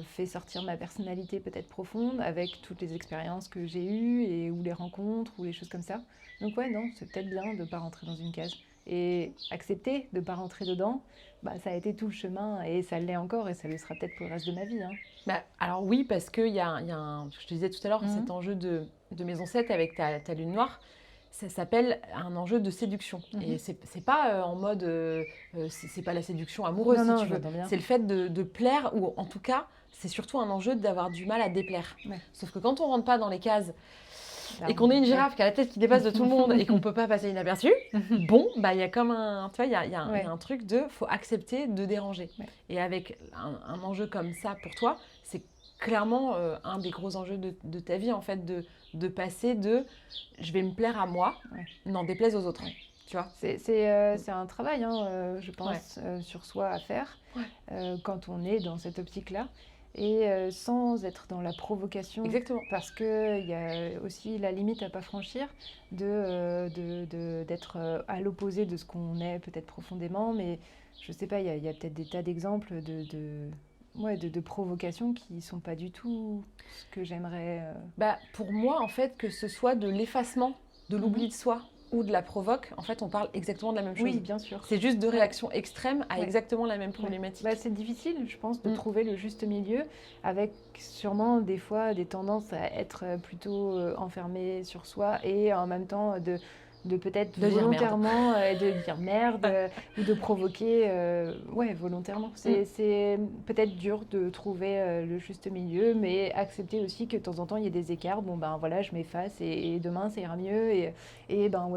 fait sortir ma personnalité peut-être profonde avec toutes les expériences que j'ai eues ou les rencontres ou les choses comme ça. Donc ouais, non, c'est peut-être bien de ne pas rentrer dans une case. Et accepter de ne pas rentrer dedans, ça a été tout le chemin et ça l'est encore et ça le sera peut-être pour le reste de ma vie. Alors oui, parce qu'il y a un, je te disais tout à l'heure, cet enjeu de Maison 7 avec ta lune noire, ça s'appelle un enjeu de séduction. Et c'est pas en mode, c'est pas la séduction amoureuse si tu veux. C'est le fait de plaire, ou en tout cas, c'est surtout un enjeu d'avoir du mal à déplaire. Ouais. Sauf que quand on rentre pas dans les cases, et qu'on est une girafe qui a la tête qui dépasse de tout le monde et qu'on peut pas passer inaperçu, bon, il y a comme un, tu vois, il y a un truc faut accepter de déranger. Ouais. Et avec un enjeu comme ça pour toi, c'est clairement un des gros enjeux de ta vie, en fait, de passer de je vais me plaire à moi, n'en déplaise aux autres. Ouais. Tu vois, c'est un travail, je pense, sur soi à faire quand on est dans cette optique-là. Et sans être dans la provocation. Exactement. Parce qu'il y a aussi la limite à ne pas franchir d'être à l'opposé de ce qu'on est peut-être profondément. Mais je ne sais pas, il y a peut-être des tas d'exemples de provocations qui ne sont pas du tout ce que j'aimerais. Pour moi, en fait, que ce soit de l'effacement, de l'oubli de soi ou de la provoque, en fait, on parle exactement de la même chose. Oui, bien sûr. C'est juste deux réactions extrêmes à exactement la même problématique. C'est difficile, je pense, de trouver le juste milieu, avec sûrement des fois des tendances à être plutôt enfermé sur soi et en même temps de peut-être volontairement de dire merde ou de provoquer volontairement. C'est peut-être dur de trouver le juste milieu, mais accepter aussi que de temps en temps il y a des écarts. Je m'efface et demain ça ira mieux et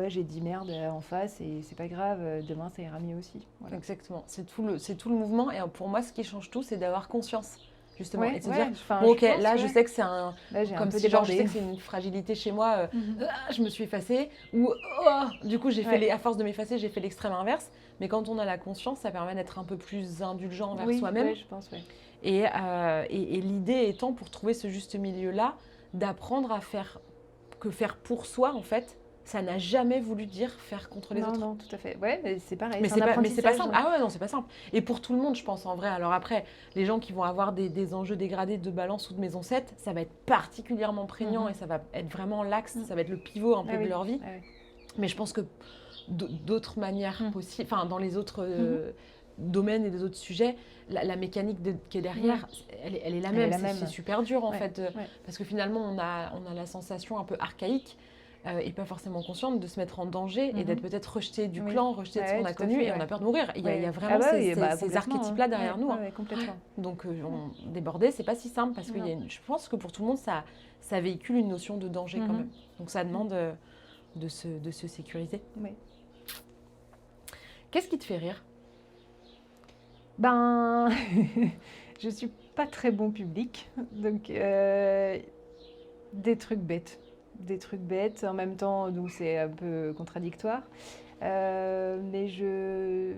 j'ai dit merde en face et c'est pas grave, demain ça ira mieux aussi. Voilà. Exactement, c'est tout le mouvement et pour moi ce qui change tout c'est d'avoir conscience. Justement, et de se dire, je sais que c'est comme si je sais que c'est une fragilité chez moi, je me suis effacée, ou du coup, à force de m'effacer, j'ai fait l'extrême inverse. Mais quand on a la conscience, ça permet d'être un peu plus indulgent envers soi-même. Oui, je pense, Et l'idée étant, pour trouver ce juste milieu-là, d'apprendre à faire pour soi, en fait, ça n'a jamais voulu dire faire contre les autres. Non, tout à fait. Ouais, mais c'est pareil. Mais c'est pas simple. Ah ouais, non, c'est pas simple. Et pour tout le monde, je pense, en vrai. Alors après, les gens qui vont avoir des enjeux dégradés de balance ou de maison 7, ça va être particulièrement prégnant et ça va être vraiment l'axe, ça va être le pivot un peu de leur vie. Ah oui. Mais je pense que d'autres manières possibles, enfin, dans les autres domaines et des autres sujets, la mécanique qui est derrière, elle est la même. C'est super dur, en fait. Parce que finalement, on a la sensation un peu archaïque et pas forcément consciente de se mettre en danger et d'être peut-être rejeté du clan, rejeté de ce qu'on a connu et on a peur de mourir. Il y a vraiment ces archétypes-là derrière nous. Complètement. Donc déborder, c'est pas si simple parce que je pense que pour tout le monde, ça véhicule une notion de danger quand même. Donc ça demande de se sécuriser. Oui. Qu'est-ce qui te fait rire ? Je suis pas très bon public, donc des trucs bêtes. En même temps, donc c'est un peu contradictoire. Mais je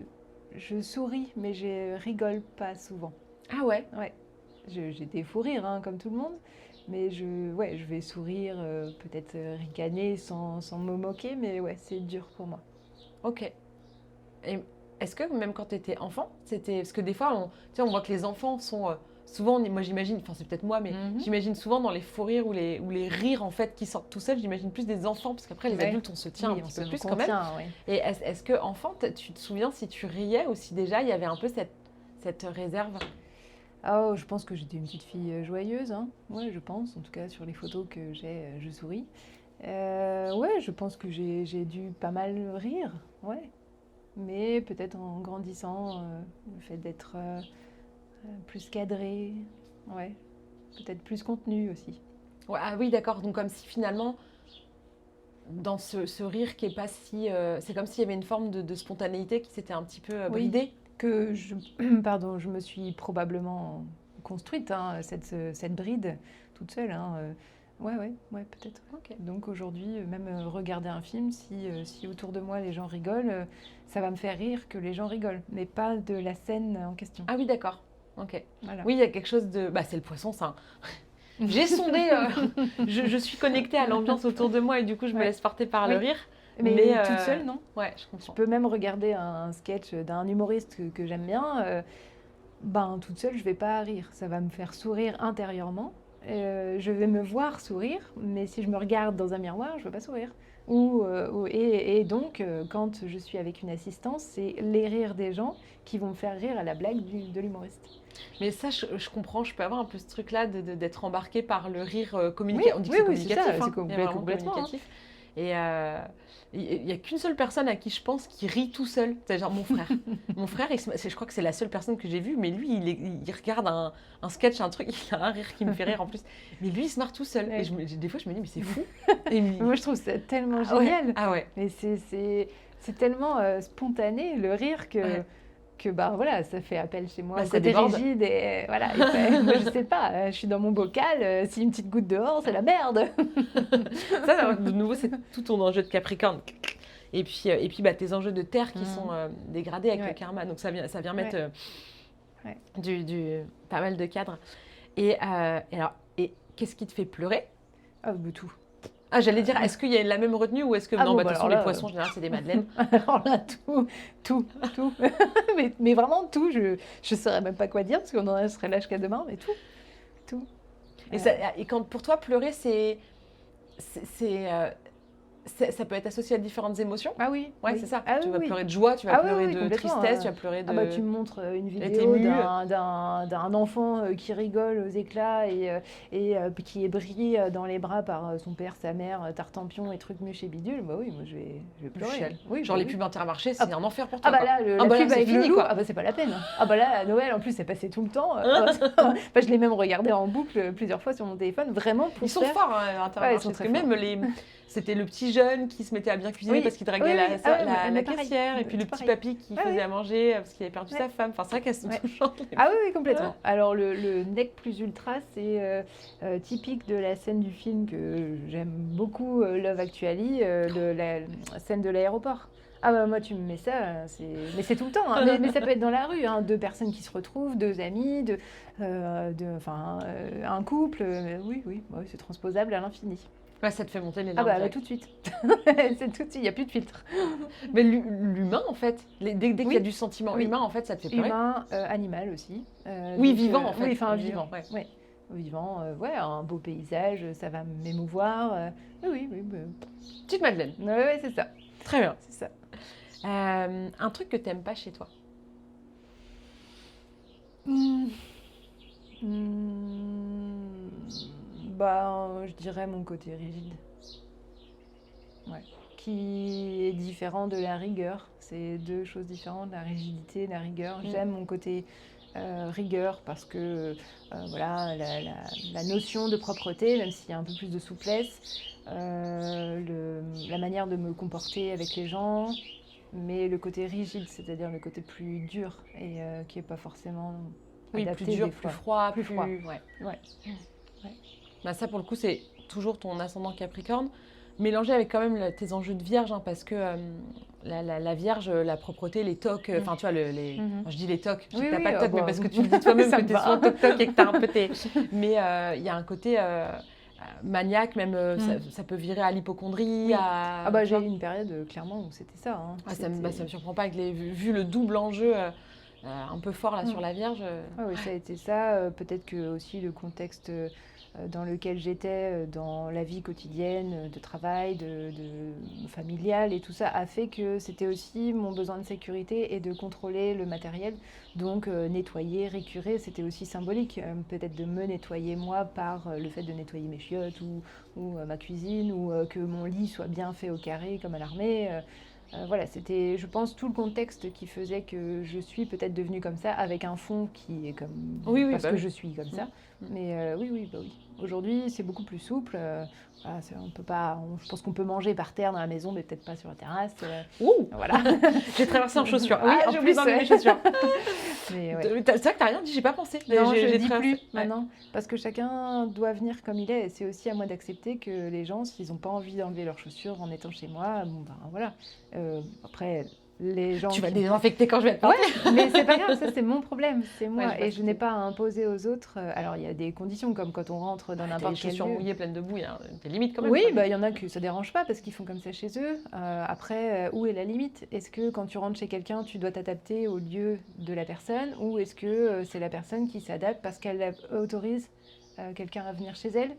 souris, mais je rigole pas souvent. Ah ouais ? Ouais. J'ai des fous rires, comme tout le monde, mais je vais sourire, peut-être ricaner sans me moquer, mais c'est dur pour moi. Ok. Et est-ce que même quand tu étais enfant, c'était... Parce que des fois, on voit que les enfants sont... souvent, moi j'imagine, enfin c'est peut-être moi, mais j'imagine souvent dans les faux rires ou les rires en fait qui sortent tout seuls, j'imagine plus des enfants, parce qu'après les adultes on se tient un petit peu plus quand même. Et est-ce que enfant, tu te souviens si tu riais ou si déjà il y avait un peu cette réserve ? Oh, je pense que j'étais une petite fille joyeuse, Ouais, je pense, en tout cas sur les photos que j'ai, je souris. Ouais, je pense que j'ai dû pas mal rire, ouais. Mais peut-être en grandissant, le fait d'être plus cadré, ouais. Peut-être plus contenu aussi. Ouais, ah oui, d'accord. Donc comme si finalement, dans ce rire qui est pas si... c'est comme s'il y avait une forme de spontanéité qui s'était un petit peu Oui, bridée. que pardon, je me suis probablement construite, hein, cette bride toute seule. Hein, ouais, peut-être. Ok. Donc aujourd'hui, même regarder un film, si autour de moi les gens rigolent, ça va me faire rire que les gens rigolent, mais pas de la scène en question. Ah oui, d'accord. Ok. Voilà. Oui, il y a quelque chose de... Bah, c'est le poisson, ça. J'ai sondé, je suis connectée à l'ambiance autour de moi et du coup, je me laisse porter par le Oui. rire. Mais toute seule, non. Ouais, je Je comprends. peux même regarder un sketch d'un humoriste que j'aime bien. Ben, toute seule, je vais pas rire. Ça va me faire sourire intérieurement. Je vais me voir sourire, mais si je me regarde dans un miroir, je ne veux pas sourire. Et donc, quand je suis avec une assistance, c'est les rires des gens qui vont me faire rire à la blague de l'humoriste. Mais ça, je comprends, je peux avoir un peu ce truc-là d'être embarqué par le rire communicatif. Oui, On dit que c'est communicatif, ça, hein, c'est mais vraiment complètement. communicatif. Et il n'y a qu'une seule personne à qui je pense qui rit tout seul, c'est genre mon frère. Mon frère, je crois que c'est la seule personne que j'ai vue, mais lui, il regarde un sketch, un truc, il a un rire qui me fait rire en plus. Mais lui, il se marre tout seul. Ouais. Et des fois, je me dis, mais c'est fou. Moi, je trouve ça tellement Ah ouais, génial. ah ouais. Mais c'est tellement spontané, le rire, que bah voilà, ça fait appel chez moi Bah, au ça côté déborde. rigide et voilà. Moi, je sais pas, je suis dans mon bocal, si une petite goutte dehors, c'est la merde. Ça, de nouveau, c'est tout ton enjeu de Capricorne. Et puis bah, tes enjeux de terre qui sont dégradés avec le karma. Donc ça vient mettre pas mal de cadres. Et qu'est-ce qui te fait pleurer? Ah, bah, tout. Ah, j'allais dire, est-ce qu'il y a la même retenue ou est-ce que non, bon, de toute façon, les là, poissons, en général, c'est des madeleines. Alors là, tout. mais vraiment tout, je saurais même pas quoi dire parce qu'on en serait là jusqu'à demain, mais tout. Et quand pour toi, pleurer, ça peut être associé à différentes émotions? Ah oui. Ouais, oui. c'est ça. Ah, tu oui, vas oui. pleurer de joie, tu vas pleurer de complètement, tristesse, tu vas pleurer de... Ah bah tu me montres une D'être vidéo ému. d'un enfant qui rigole aux éclats et qui est brillé dans les bras par son père, sa mère, Tartampion et trucs mûches et bidules. Bah oui, moi je vais pleurer. Oui, Genre bah les oui. pubs Intermarché, c'est un enfer pour toi. Ah bah là, la pub là, avec fini, le loup, quoi. ah bah c'est pas la peine. Ah bah là, à Noël, en plus, c'est passé tout le temps. Enfin, je l'ai même regardé en boucle plusieurs fois sur mon téléphone, vraiment pour Ils sont faire... forts, hein, Intermarché, ils sont parce très que même c'était le petit jeune qui se mettait à bien cuisiner parce qu'il draguait la caissière, et puis le petit papy qui faisait à manger parce qu'il avait perdu sa femme. Enfin, c'est vrai qu'elles sont touchantes. Ah oui, complètement. Alors, le nec plus ultra, c'est typique de la scène du film que j'aime beaucoup, Love Actually, la scène de l'aéroport. Ah bah moi tu me mets ça, mais c'est tout le temps, hein. Mais ça peut être dans la rue, hein. Deux personnes qui se retrouvent, deux amis, un couple, oui, c'est transposable à l'infini. Ouais, ça te fait monter les Ah larmes. bah tout de suite, c'est tout de suite, il n'y a plus de filtre. Mais l'humain en fait, dès qu'il y a du sentiment humain en fait, ça te fait pleurer. Humain, animal aussi. Oui, vivant en fait. Oui, enfin vivant, ouais. Vivant, un beau paysage, ça va m'émouvoir. Oui. Petite Madeleine. Ouais, c'est ça. Très bien. C'est ça. Un truc que t'aimes pas chez toi? Je dirais mon côté rigide. Ouais. Qui est différent de la rigueur. C'est deux choses différentes, la rigidité et la rigueur. J'aime mon côté rigueur parce que la notion de propreté, même s'il y a un peu plus de souplesse, la manière de me comporter avec les gens, mais le côté rigide, c'est-à-dire le côté plus dur et qui n'est pas forcément adapté. Plus dur, plus froid. Ouais. Bah, ça, pour le coup, c'est toujours ton ascendant Capricorne, mélangé avec quand même tes enjeux de Vierge, hein, parce que la Vierge, la propreté, les tocs, enfin tu vois, je dis les tocs, je sais que t'as pas de tocs, mais parce que tu le dis toi-même que t'es souvent toc-toc et que t'as un peu tes... Mais il y a un côté maniaque, même ça peut virer à l'hypocondrie. Oui. J'ai eu une période, clairement, où c'était ça. Hein. Ça me surprend pas, vu le double enjeu un peu fort là sur la Vierge. Oui, ça a été ça. Peut-être que aussi le contexte dans lequel j'étais dans la vie quotidienne, de travail, de familiale et tout ça, a fait que c'était aussi mon besoin de sécurité et de contrôler le matériel. Donc nettoyer, récurer, c'était aussi symbolique. Peut-être de me nettoyer moi par le fait de nettoyer mes chiottes ou ma cuisine ou que mon lit soit bien fait au carré comme à l'armée. Voilà, c'était, je pense, tout le contexte qui faisait que je suis peut-être devenue comme ça, avec un fond qui est comme... parce que je suis comme ça. Mais oui, bah oui. Aujourd'hui, c'est beaucoup plus souple. Voilà, on peut pas, je pense qu'on peut manger par terre dans la maison, mais peut-être pas sur la terrasse. Ouh, voilà. J'ai traversé en chaussures. Oui, j'ai oublié d'enlever mes chaussures. Mais ouais. C'est vrai que t'as rien dit, j'ai pas pensé. Non, je j'ai dis traversé. plus maintenant, parce que chacun doit venir comme il est. Et c'est aussi à moi d'accepter que les gens, s'ils n'ont pas envie d'enlever leurs chaussures en étant chez moi, bon ben voilà. Après, les gens... Tu vas les désinfecter quand je vais être partie. Ouais, mais c'est pas grave, ça c'est mon problème, c'est moi. Ouais, et je n'ai pas à imposer aux autres. Alors il y a des conditions, comme quand on rentre dans n'importe quel lieu. Chaussures mouillées pleines de boue, il y a des limites quand même. Oui, bah, il y en a que ça dérange pas parce qu'ils font comme ça chez eux. Après, où est la limite? Est-ce que quand tu rentres chez quelqu'un, tu dois t'adapter au lieu de la personne, ou est-ce que c'est la personne qui s'adapte parce qu'elle autorise quelqu'un à venir chez elle?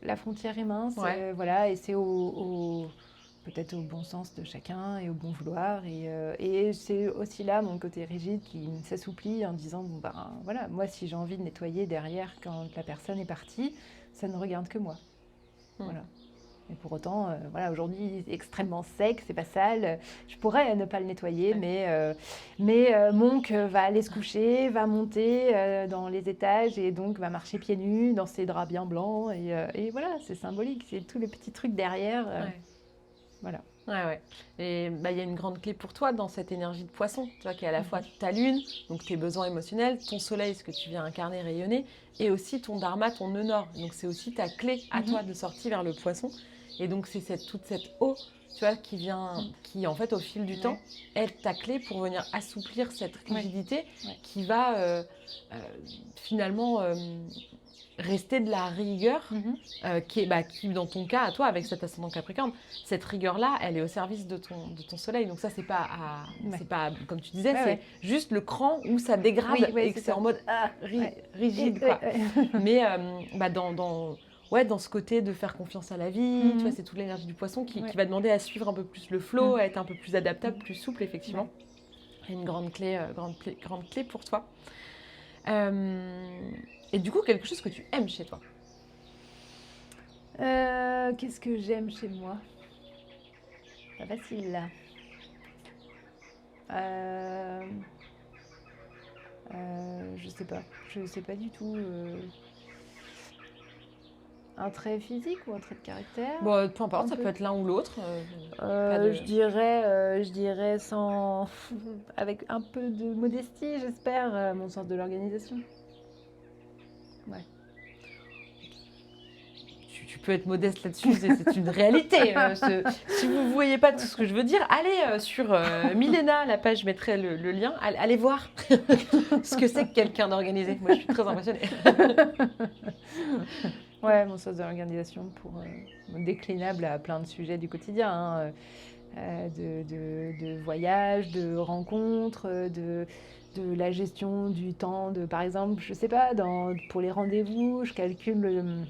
La frontière est mince, voilà, et c'est peut-être au bon sens de chacun et au bon vouloir. Et c'est aussi là mon côté rigide qui s'assouplit en disant, bon ben voilà, moi si j'ai envie de nettoyer derrière quand la personne est partie, ça ne regarde que moi. Voilà. Et pour autant, voilà, aujourd'hui, c'est extrêmement sec, c'est pas sale. Je pourrais ne pas le nettoyer, mais Monk va aller se coucher, va monter dans les étages et donc va marcher pieds nus dans ses draps bien blancs. Et voilà, c'est symbolique, c'est tous les petits trucs derrière. Voilà. Ouais. Et il y a une grande clé pour toi dans cette énergie de poisson, tu vois, qui est à la fois ta lune, donc tes besoins émotionnels, ton soleil, ce que tu viens incarner, rayonner, et aussi ton dharma, ton nœud nord. Donc c'est aussi ta clé à toi de sortie vers le poisson. Et donc c'est toute cette eau, tu vois, qui en fait au fil du temps est ta clé pour venir assouplir cette rigidité qui va finalement rester de la rigueur qui dans ton cas à toi avec cet ascendant Capricorne, cette rigueur là elle est au service de ton soleil, donc ça c'est pas comme tu disais, c'est juste le cran où ça dégrade et que c'est en mode rigide quoi. Mais dans ce côté de faire confiance à la vie, tu vois, c'est toute l'énergie du poisson qui va demander à suivre un peu plus le flow, à être un peu plus adaptable, plus souple effectivement. Une grande clé pour toi. Et du coup, quelque chose que tu aimes chez toi? Qu'est-ce que j'aime chez moi? Pas facile là. Je sais pas du tout. Un trait physique ou un trait de caractère? Bon, peu importe, ça peut être l'un ou l'autre. Je dirais avec un peu de modestie, j'espère, mon sens de l'organisation. Ouais. Tu peux être modeste là-dessus, c'est une réalité. Si vous ne voyez pas tout ce que je veux dire, allez sur Milena, la page, je mettrai le lien, allez voir ce que c'est que quelqu'un d'organisé. Moi, je suis très impressionnée. Ouais, mon sens de l'organisation déclinable à plein de sujets du quotidien, de voyages, de rencontres, de la gestion du temps, par exemple, je sais pas, pour les rendez-vous, je calcule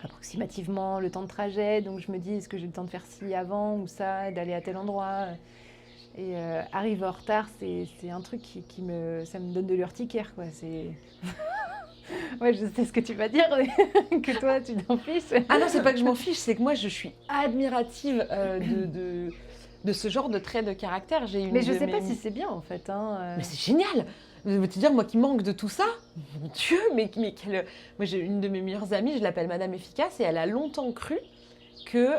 approximativement le temps de trajet, donc je me dis est-ce que j'ai le temps de faire ci avant ou ça, d'aller à tel endroit. Et arriver en retard, c'est un truc ça me donne de l'urticaire, quoi. C'est... Ouais, je sais ce que tu vas dire, que toi, tu t'en fiches. Ah non, c'est pas que je m'en fiche, c'est que moi, je suis admirative de ce genre de trait de caractère. Mais je sais pas si c'est bien, en fait. Mais c'est génial! Je veux te dire, moi qui manque de tout ça, mon Dieu, mais quelle... Moi, j'ai une de mes meilleures amies, je l'appelle Madame Efficace, et elle a longtemps cru que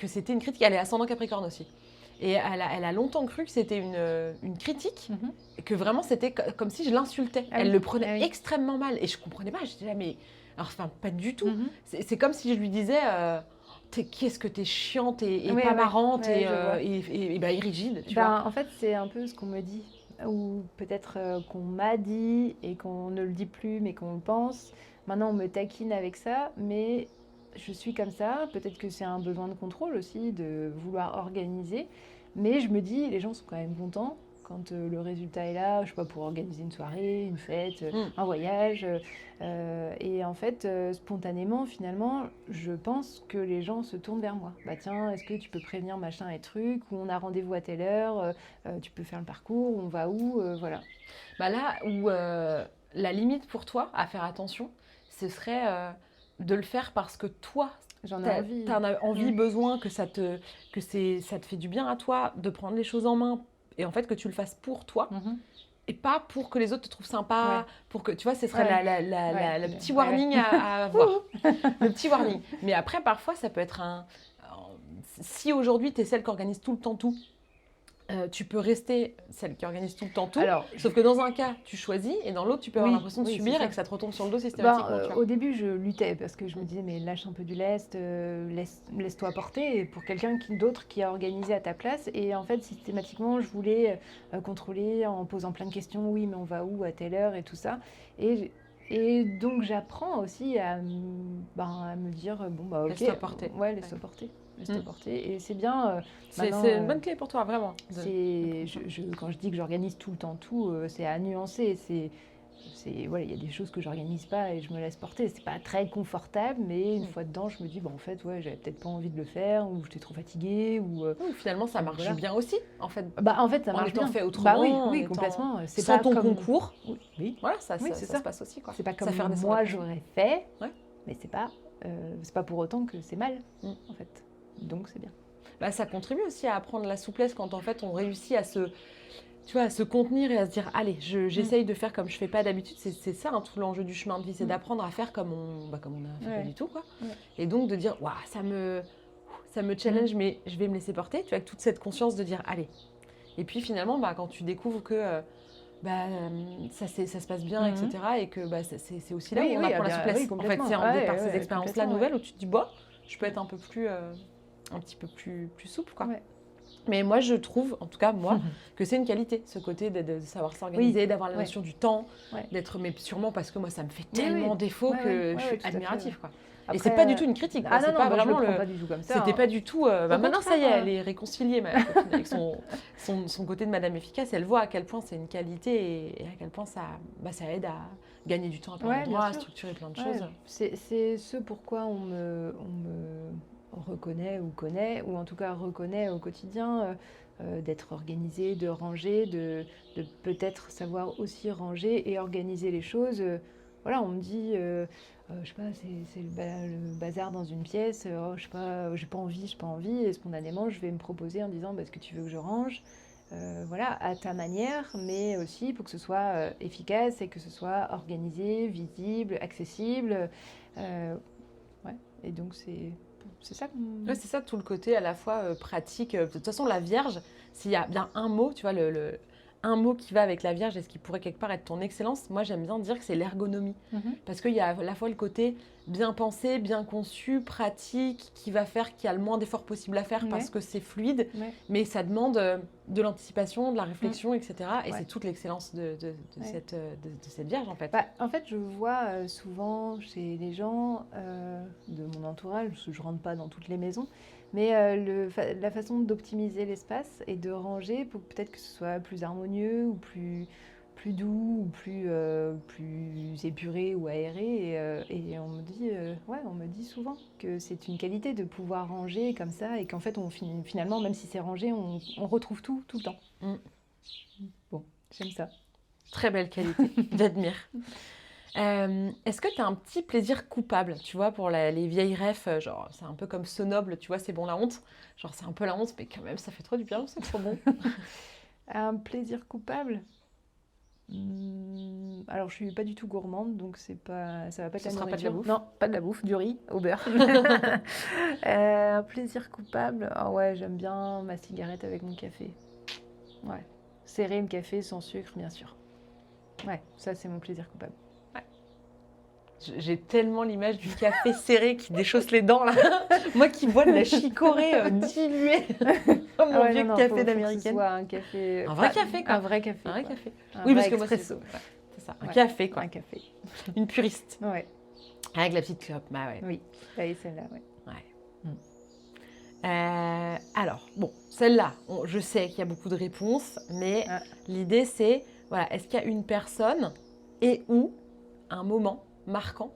c'était une critique. Elle est ascendant Capricorne aussi. Et elle a longtemps cru que c'était une critique, et que vraiment c'était comme si je l'insultais. Elle le prenait extrêmement mal. Et je comprenais pas, j'étais là, mais... Alors, enfin, pas du tout. C'est comme si je lui disais... qu'est-ce que t'es chiante et pas marrante et rigide, tu vois. En fait, c'est un peu ce qu'on me dit. Ou peut-être qu'on m'a dit et qu'on ne le dit plus, mais qu'on le pense. Maintenant, on me taquine avec ça, mais je suis comme ça. Peut-être que c'est un besoin de contrôle aussi, de vouloir organiser. Mais je me dis, les gens sont quand même contents quand le résultat est là, je sais pas, pour organiser une soirée, une fête, un voyage. Et en fait, spontanément, finalement, je pense que les gens se tournent vers moi. Bah tiens, est-ce que tu peux prévenir machin et truc, ou on a rendez-vous à telle heure, tu peux faire le parcours, on va où, voilà. Bah là où la limite pour toi à faire attention, ce serait de le faire parce que toi, J'en ai envie. t'en as envie, besoin, ça te fait du bien à toi de prendre les choses en main et en fait que tu le fasses pour toi. Et pas pour que les autres te trouvent sympa, pour que, tu vois, ce serait le petit warning à avoir. Le petit warning. Mais après, parfois, ça peut être si aujourd'hui, tu es celle qui organise tout le temps tout, tu peux rester celle qui organise tout le temps tout, sauf que dans un cas, tu choisis, et dans l'autre, tu peux avoir l'impression de subir et que ça te retombe sur le dos systématiquement. Au début, je luttais parce que je me disais, mais lâche un peu du lest, laisse-toi porter pour quelqu'un d'autre qui a organisé à ta place. Et en fait, systématiquement, je voulais contrôler en posant plein de questions. Oui, mais on va où à telle heure et tout ça. Et donc, j'apprends aussi à me dire, bon, bah ok. Laisse-toi porter. Ouais, laisse-toi porter. Laisse-toi porter. Et c'est bien. C'est une bonne clé pour toi, vraiment. Quand je dis que j'organise tout le temps tout, c'est à nuancer. Voilà, il y a des choses que j'organise pas et je me laisse porter. C'est pas très confortable, mais une fois dedans, je me dis, en fait, j'avais peut-être pas envie de le faire, ou j'étais trop fatiguée, ou finalement, ça marche bien aussi, en fait. En fait, ça marche bien. En étant fait autrement, oui, complètement. C'est sans ton concours. Oui. Voilà, ça se passe aussi, quoi. C'est pas comme moi j'aurais fait, mais c'est pas pour autant que c'est mal, en fait. Donc c'est bien. Bah, ça contribue aussi à apprendre la souplesse quand en fait on réussit à se contenir et à se dire allez, j'essaye de faire comme je fais pas d'habitude. C'est ça tout l'enjeu du chemin de vie, c'est d'apprendre à faire comme on a fait pas du tout, quoi. Et donc de dire waouh, ça me challenge, mais je vais me laisser porter, tu vois, avec toute cette conscience de dire allez. Et puis finalement, quand tu découvres que ça se passe bien, etc. Et que c'est aussi là où on apprend la souplesse. En fait, c'est par ces expériences-là nouvelles où tu te dis je peux être un petit peu plus souple, quoi. Mais moi, je trouve, en tout cas moi, que c'est une qualité, ce côté de savoir s'organiser, d'avoir la notion du temps, d'être, mais sûrement parce que moi, ça me fait tellement défaut que je suis admirative, quoi. Après, et c'est pas du tout une critique. C'est pas vraiment je le prends pas du tout comme ça. C'était pas du tout. Maintenant, ça y est, elle est réconciliée, ma copine, avec son côté de Madame Efficace. Elle voit à quel point c'est une qualité et à quel point ça aide à gagner du temps à plein d'endroits, à structurer plein de choses. C'est ce pourquoi on me reconnaît ou connaît, ou en tout cas reconnaît au quotidien, d'être organisé, de ranger, de peut-être savoir aussi ranger et organiser les choses. Voilà, on me dit, je sais pas, c'est le bazar dans une pièce, je sais pas, j'ai pas envie, et spontanément, je vais me proposer en disant, est-ce que tu veux que je range ? Voilà, à ta manière, mais aussi pour que ce soit efficace et que ce soit organisé, visible, accessible. Et donc c'est ça. C'est ça tout le côté à la fois pratique. De toute façon, la Vierge, s'il y a bien un mot, tu vois, un mot qui va avec la Vierge et ce qui pourrait quelque part être ton excellence, moi j'aime bien dire que c'est l'ergonomie. Parce qu'il y a à la fois le côté bien pensé, bien conçu, pratique, qui va faire qu'il y a le moins d'efforts possible à faire parce que c'est fluide, mais ça demande de l'anticipation, de la réflexion, etc. Et c'est toute l'excellence de cette Vierge, en fait. En fait, je vois souvent chez les gens de mon entourage, parce que je ne rentre pas dans toutes les maisons, mais la façon d'optimiser l'espace et de ranger pour peut-être que ce soit plus harmonieux ou plus doux ou plus épuré ou aéré. Et on me dit souvent que c'est une qualité de pouvoir ranger comme ça et qu'en fait, finalement, même si c'est rangé, on retrouve tout le temps. Bon, j'aime ça. Très belle qualité, j'admire. Est-ce que tu as un petit plaisir coupable, tu vois, pour les vieilles refs, genre c'est un peu comme Sonoble, tu vois, c'est bon la honte, genre c'est un peu la honte, mais quand même ça fait trop du bien, c'est trop bon. Un plaisir coupable ? Alors je suis pas du tout gourmande, donc ça va pas être la nourriture. Pas de la bouffe. Non, pas de la bouffe, du riz au beurre. Un plaisir coupable, j'aime bien ma cigarette avec mon café. Serrer le café sans sucre, bien sûr. Ça c'est mon plaisir coupable. J'ai tellement l'image du café serré qui déchausse les dents, là. Moi qui bois de la chicorée diluée. Comme mon vieux café d'américaine. Soit un café... Un vrai café, quoi. Un vrai café. Oui, parce que moi, c'est ça. Un café, quoi. Un café. Une puriste. Ouais. Avec la petite clope, Oui, celle-là, Alors, bon, celle-là, je sais qu'il y a beaucoup de réponses, mais l'idée c'est, voilà, est-ce qu'il y a une personne et ou un moment marquant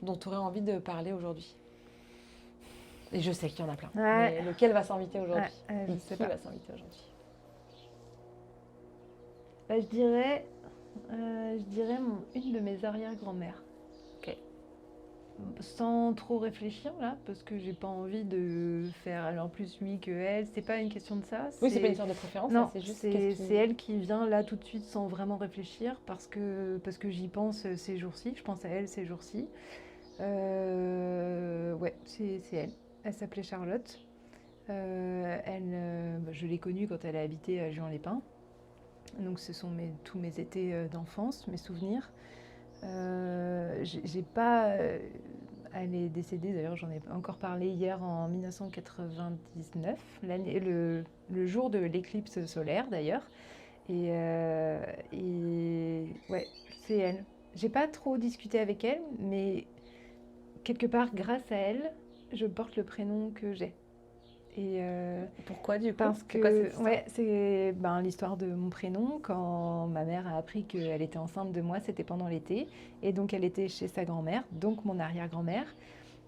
dont tu aurais envie de parler aujourd'hui? Et je sais qu'il y en a plein. Mais lequel va s'inviter aujourd'hui? Je sais qui pas. va s'inviter aujourd'hui? Bah, je dirais une de mes arrière-grand-mères. Ok. Sans trop réfléchir là, parce que j'ai pas envie de faire alors plus lui que elle. C'est pas une question de ça. Oui, c'est pas une sorte de préférence. Non, là, c'est juste c'est elle qui vient là tout de suite sans vraiment réfléchir parce que j'y pense ces jours-ci. Je pense à elle ces jours-ci. Ouais, c'est elle. Elle s'appelait Charlotte. Je l'ai connue quand elle a habité à Juan-les-Pins. Donc ce sont tous mes étés d'enfance, mes souvenirs. J'ai pas. Elle est décédée, d'ailleurs, j'en ai encore parlé hier en 1999, le jour de l'éclipse solaire d'ailleurs. Et ouais, c'est elle. J'ai pas trop discuté avec elle, mais quelque part, grâce à elle, je porte le prénom que j'ai. Et pourquoi du coup? Parce que c'est l'histoire de mon prénom. Quand ma mère a appris qu'elle était enceinte de moi, c'était pendant l'été. Et donc elle était chez sa grand-mère, donc mon arrière-grand-mère.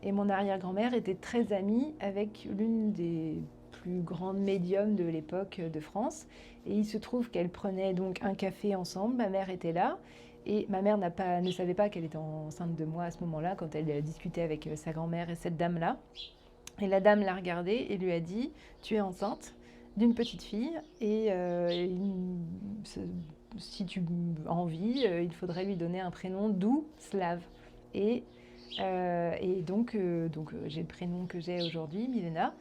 Et mon arrière-grand-mère était très amie avec l'une des plus grandes médiums de l'époque de France. Et il se trouve qu'elles prenaient donc un café ensemble. Ma mère était là. Et ma mère ne savait pas qu'elle était enceinte de moi à ce moment-là, quand elle discutait avec sa grand-mère et cette dame-là. Et la dame l'a regardée et lui a dit « Tu es enceinte d'une petite fille et si tu as envie, il faudrait lui donner un prénom doux, slave. » Et donc j'ai le prénom que j'ai aujourd'hui, Milena,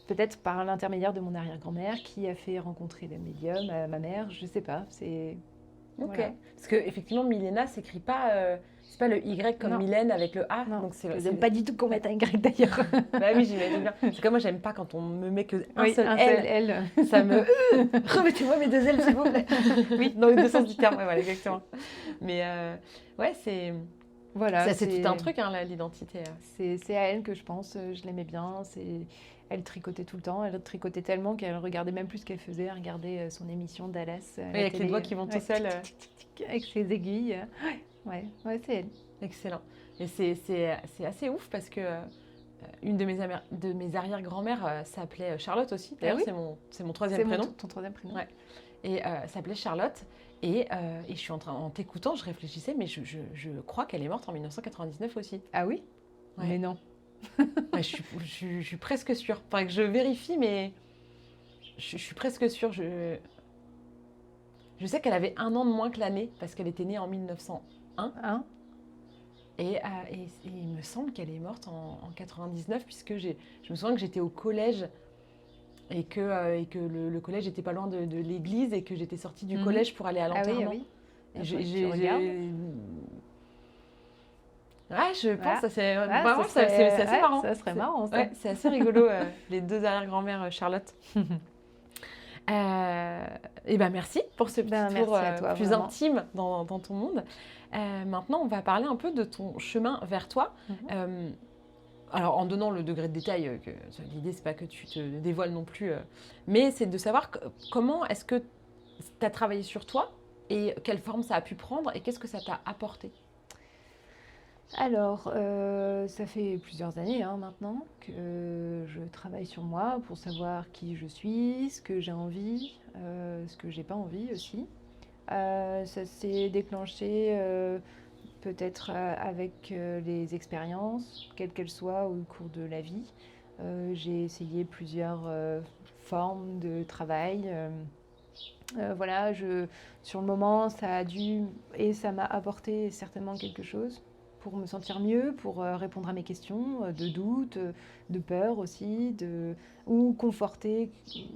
peut-être par l'intermédiaire de mon arrière-grand-mère qui a fait rencontrer le médium à ma mère, je ne sais pas. Ok. Voilà. Parce qu'effectivement, Milena s'écrit pas... c'est pas le Y comme Mylène avec le A. Non, donc j'aime pas du tout qu'on mette un Y d'ailleurs. Bah oui, j'imagine bien. C'est comme moi, j'aime pas quand on me met que un seul L. Ça me... Remettez-moi mes deux L, s'il vous plaît. Oui, dans les deux sens du terme. Ouais, voilà, exactement. Mais ouais, c'est... Voilà, c'est tout un truc, hein, l'identité. C'est à elle que je pense. Je l'aimais bien. Elle tricotait tout le temps. Elle tricotait tellement qu'elle regardait même plus ce qu'elle faisait. Elle regardait son émission Dallas. Avec les doigts qui vont tout seuls. Avec ses aiguilles. Ouais, c'est elle. Excellent. Et c'est assez ouf parce que une de mes arrière-grand-mères s'appelait Charlotte aussi. D'ailleurs, c'est mon troisième prénom. Ton troisième prénom. Ouais. Et s'appelait Charlotte. Et je suis en t'écoutant, je réfléchissais, mais je crois qu'elle est morte en 1999 aussi. Ah oui? Ouais. Mais non. Ouais, je suis presque sûre. Faudrait que je vérifie, mais je suis presque sûre. Je sais qu'elle avait 1 an de moins que l'année parce qu'elle était née en 1901. Et il me semble qu'elle est morte en 99 puisque je me souviens que j'étais au collège et que le collège était pas loin de l'église et que j'étais sortie du collège pour aller à l'enterrement. Ah oui. Et je pense que c'est assez marrant. Ça serait marrant, ça. Ouais, c'est assez rigolo, les deux arrière-grand-mères Charlotte. Et ben merci pour ce petit tour toi, plus vraiment. intime dans ton monde. Maintenant, on va parler un peu de ton chemin vers toi. Alors, en donnant le degré de détail, l'idée, c'est pas que tu te dévoiles non plus, mais c'est de savoir comment est-ce que tu as travaillé sur toi et quelle forme ça a pu prendre et qu'est-ce que ça t'a apporté. Alors, ça fait plusieurs années maintenant que je travaille sur moi pour savoir qui je suis, ce que j'ai envie, ce que j'ai pas envie aussi. Ça s'est déclenché peut-être avec les expériences, quelles qu'elles soient, au cours de la vie. J'ai essayé plusieurs formes de travail. Voilà, sur le moment, ça m'a apporté certainement quelque chose pour me sentir mieux, pour répondre à mes questions de doute, de peur aussi, ou conforter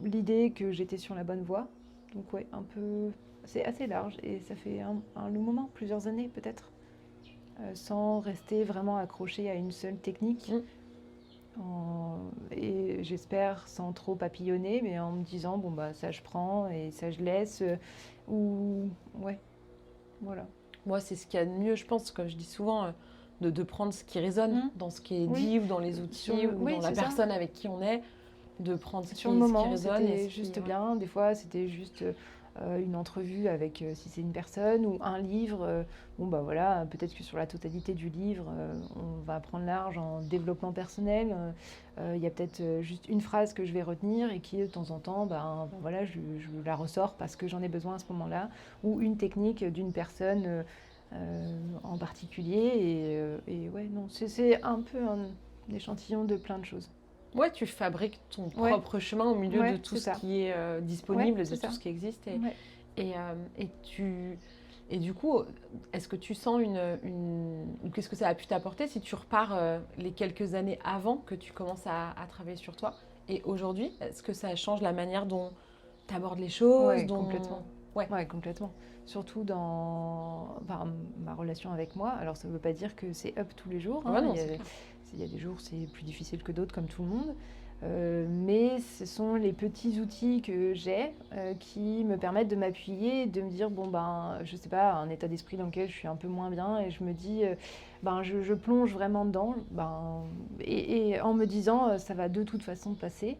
l'idée que j'étais sur la bonne voie. Donc ouais, c'est assez large et ça fait un long moment, plusieurs années peut-être, sans rester vraiment accroché à une seule technique. Et j'espère sans trop papillonner, mais en me disant bon bah ça je prends et ça je laisse, ouais, voilà. Moi, c'est ce qu'il y a de mieux, je pense, comme je dis souvent, de prendre ce qui résonne dans ce qui est dit ou dans les outils ou dans la personne avec qui on est, de prendre ce sur qui, le moment, ce qui résonne. c'était juste bien. Des fois, c'était juste une entrevue avec, si c'est une personne, ou un livre. Bon, bah voilà, peut-être que sur la totalité du livre, on va prendre large en développement personnel. Il y a peut-être juste une phrase que je vais retenir et qui, de temps en temps, voilà, je la ressors parce que j'en ai besoin à ce moment-là. Ou une technique d'une personne en particulier. Et ouais, non, c'est un peu un échantillon de plein de choses. Ouais, tu fabriques ton propre chemin au milieu de tout ce qui est disponible, de tout ce qui existe. Et du coup, est-ce que tu sens ou qu'est-ce que ça a pu t'apporter si tu repars les quelques années avant que tu commences à travailler sur toi? Et aujourd'hui, est-ce que ça change la manière dont tu abordes les choses? Complètement. Ouais, complètement. Surtout dans ma relation avec moi. Alors, ça ne veut pas dire que c'est up tous les jours. Il y a des jours, c'est plus difficile que d'autres, comme tout le monde. Mais ce sont les petits outils que j'ai qui me permettent de m'appuyer, de me dire, je sais pas, un état d'esprit dans lequel je suis un peu moins bien, et je me dis, je plonge vraiment dedans, et en me disant, ça va de toute façon passer.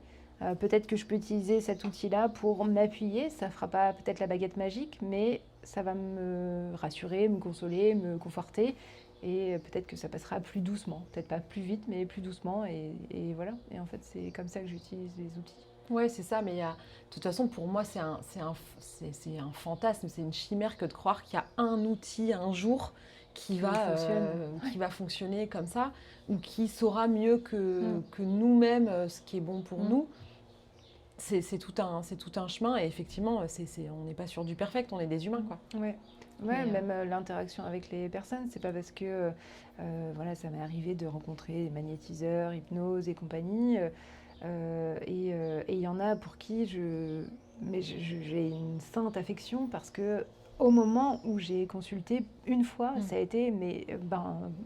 Peut-être que je peux utiliser cet outil-là pour m'appuyer, ça fera pas peut-être la baguette magique, mais ça va me rassurer, me consoler, me conforter. Et peut-être que ça passera plus doucement, peut-être pas plus vite, mais plus doucement. Et voilà. Et en fait, c'est comme ça que j'utilise les outils. Ouais, c'est ça. Mais de toute façon, pour moi, c'est un fantasme, c'est une chimère que de croire qu'il y a un outil un jour qui va fonctionner comme ça, ou qui saura mieux que nous-mêmes ce qui est bon pour nous. C'est tout un chemin. Et effectivement, on n'est pas sur du perfect, on est des humains, quoi. Ouais, même l'interaction avec les personnes, c'est pas parce que ça m'est arrivé de rencontrer des magnétiseurs, hypnose et compagnie. Et il y en a pour qui j'ai une sainte affection parce que au moment où j'ai consulté une fois, ça a été,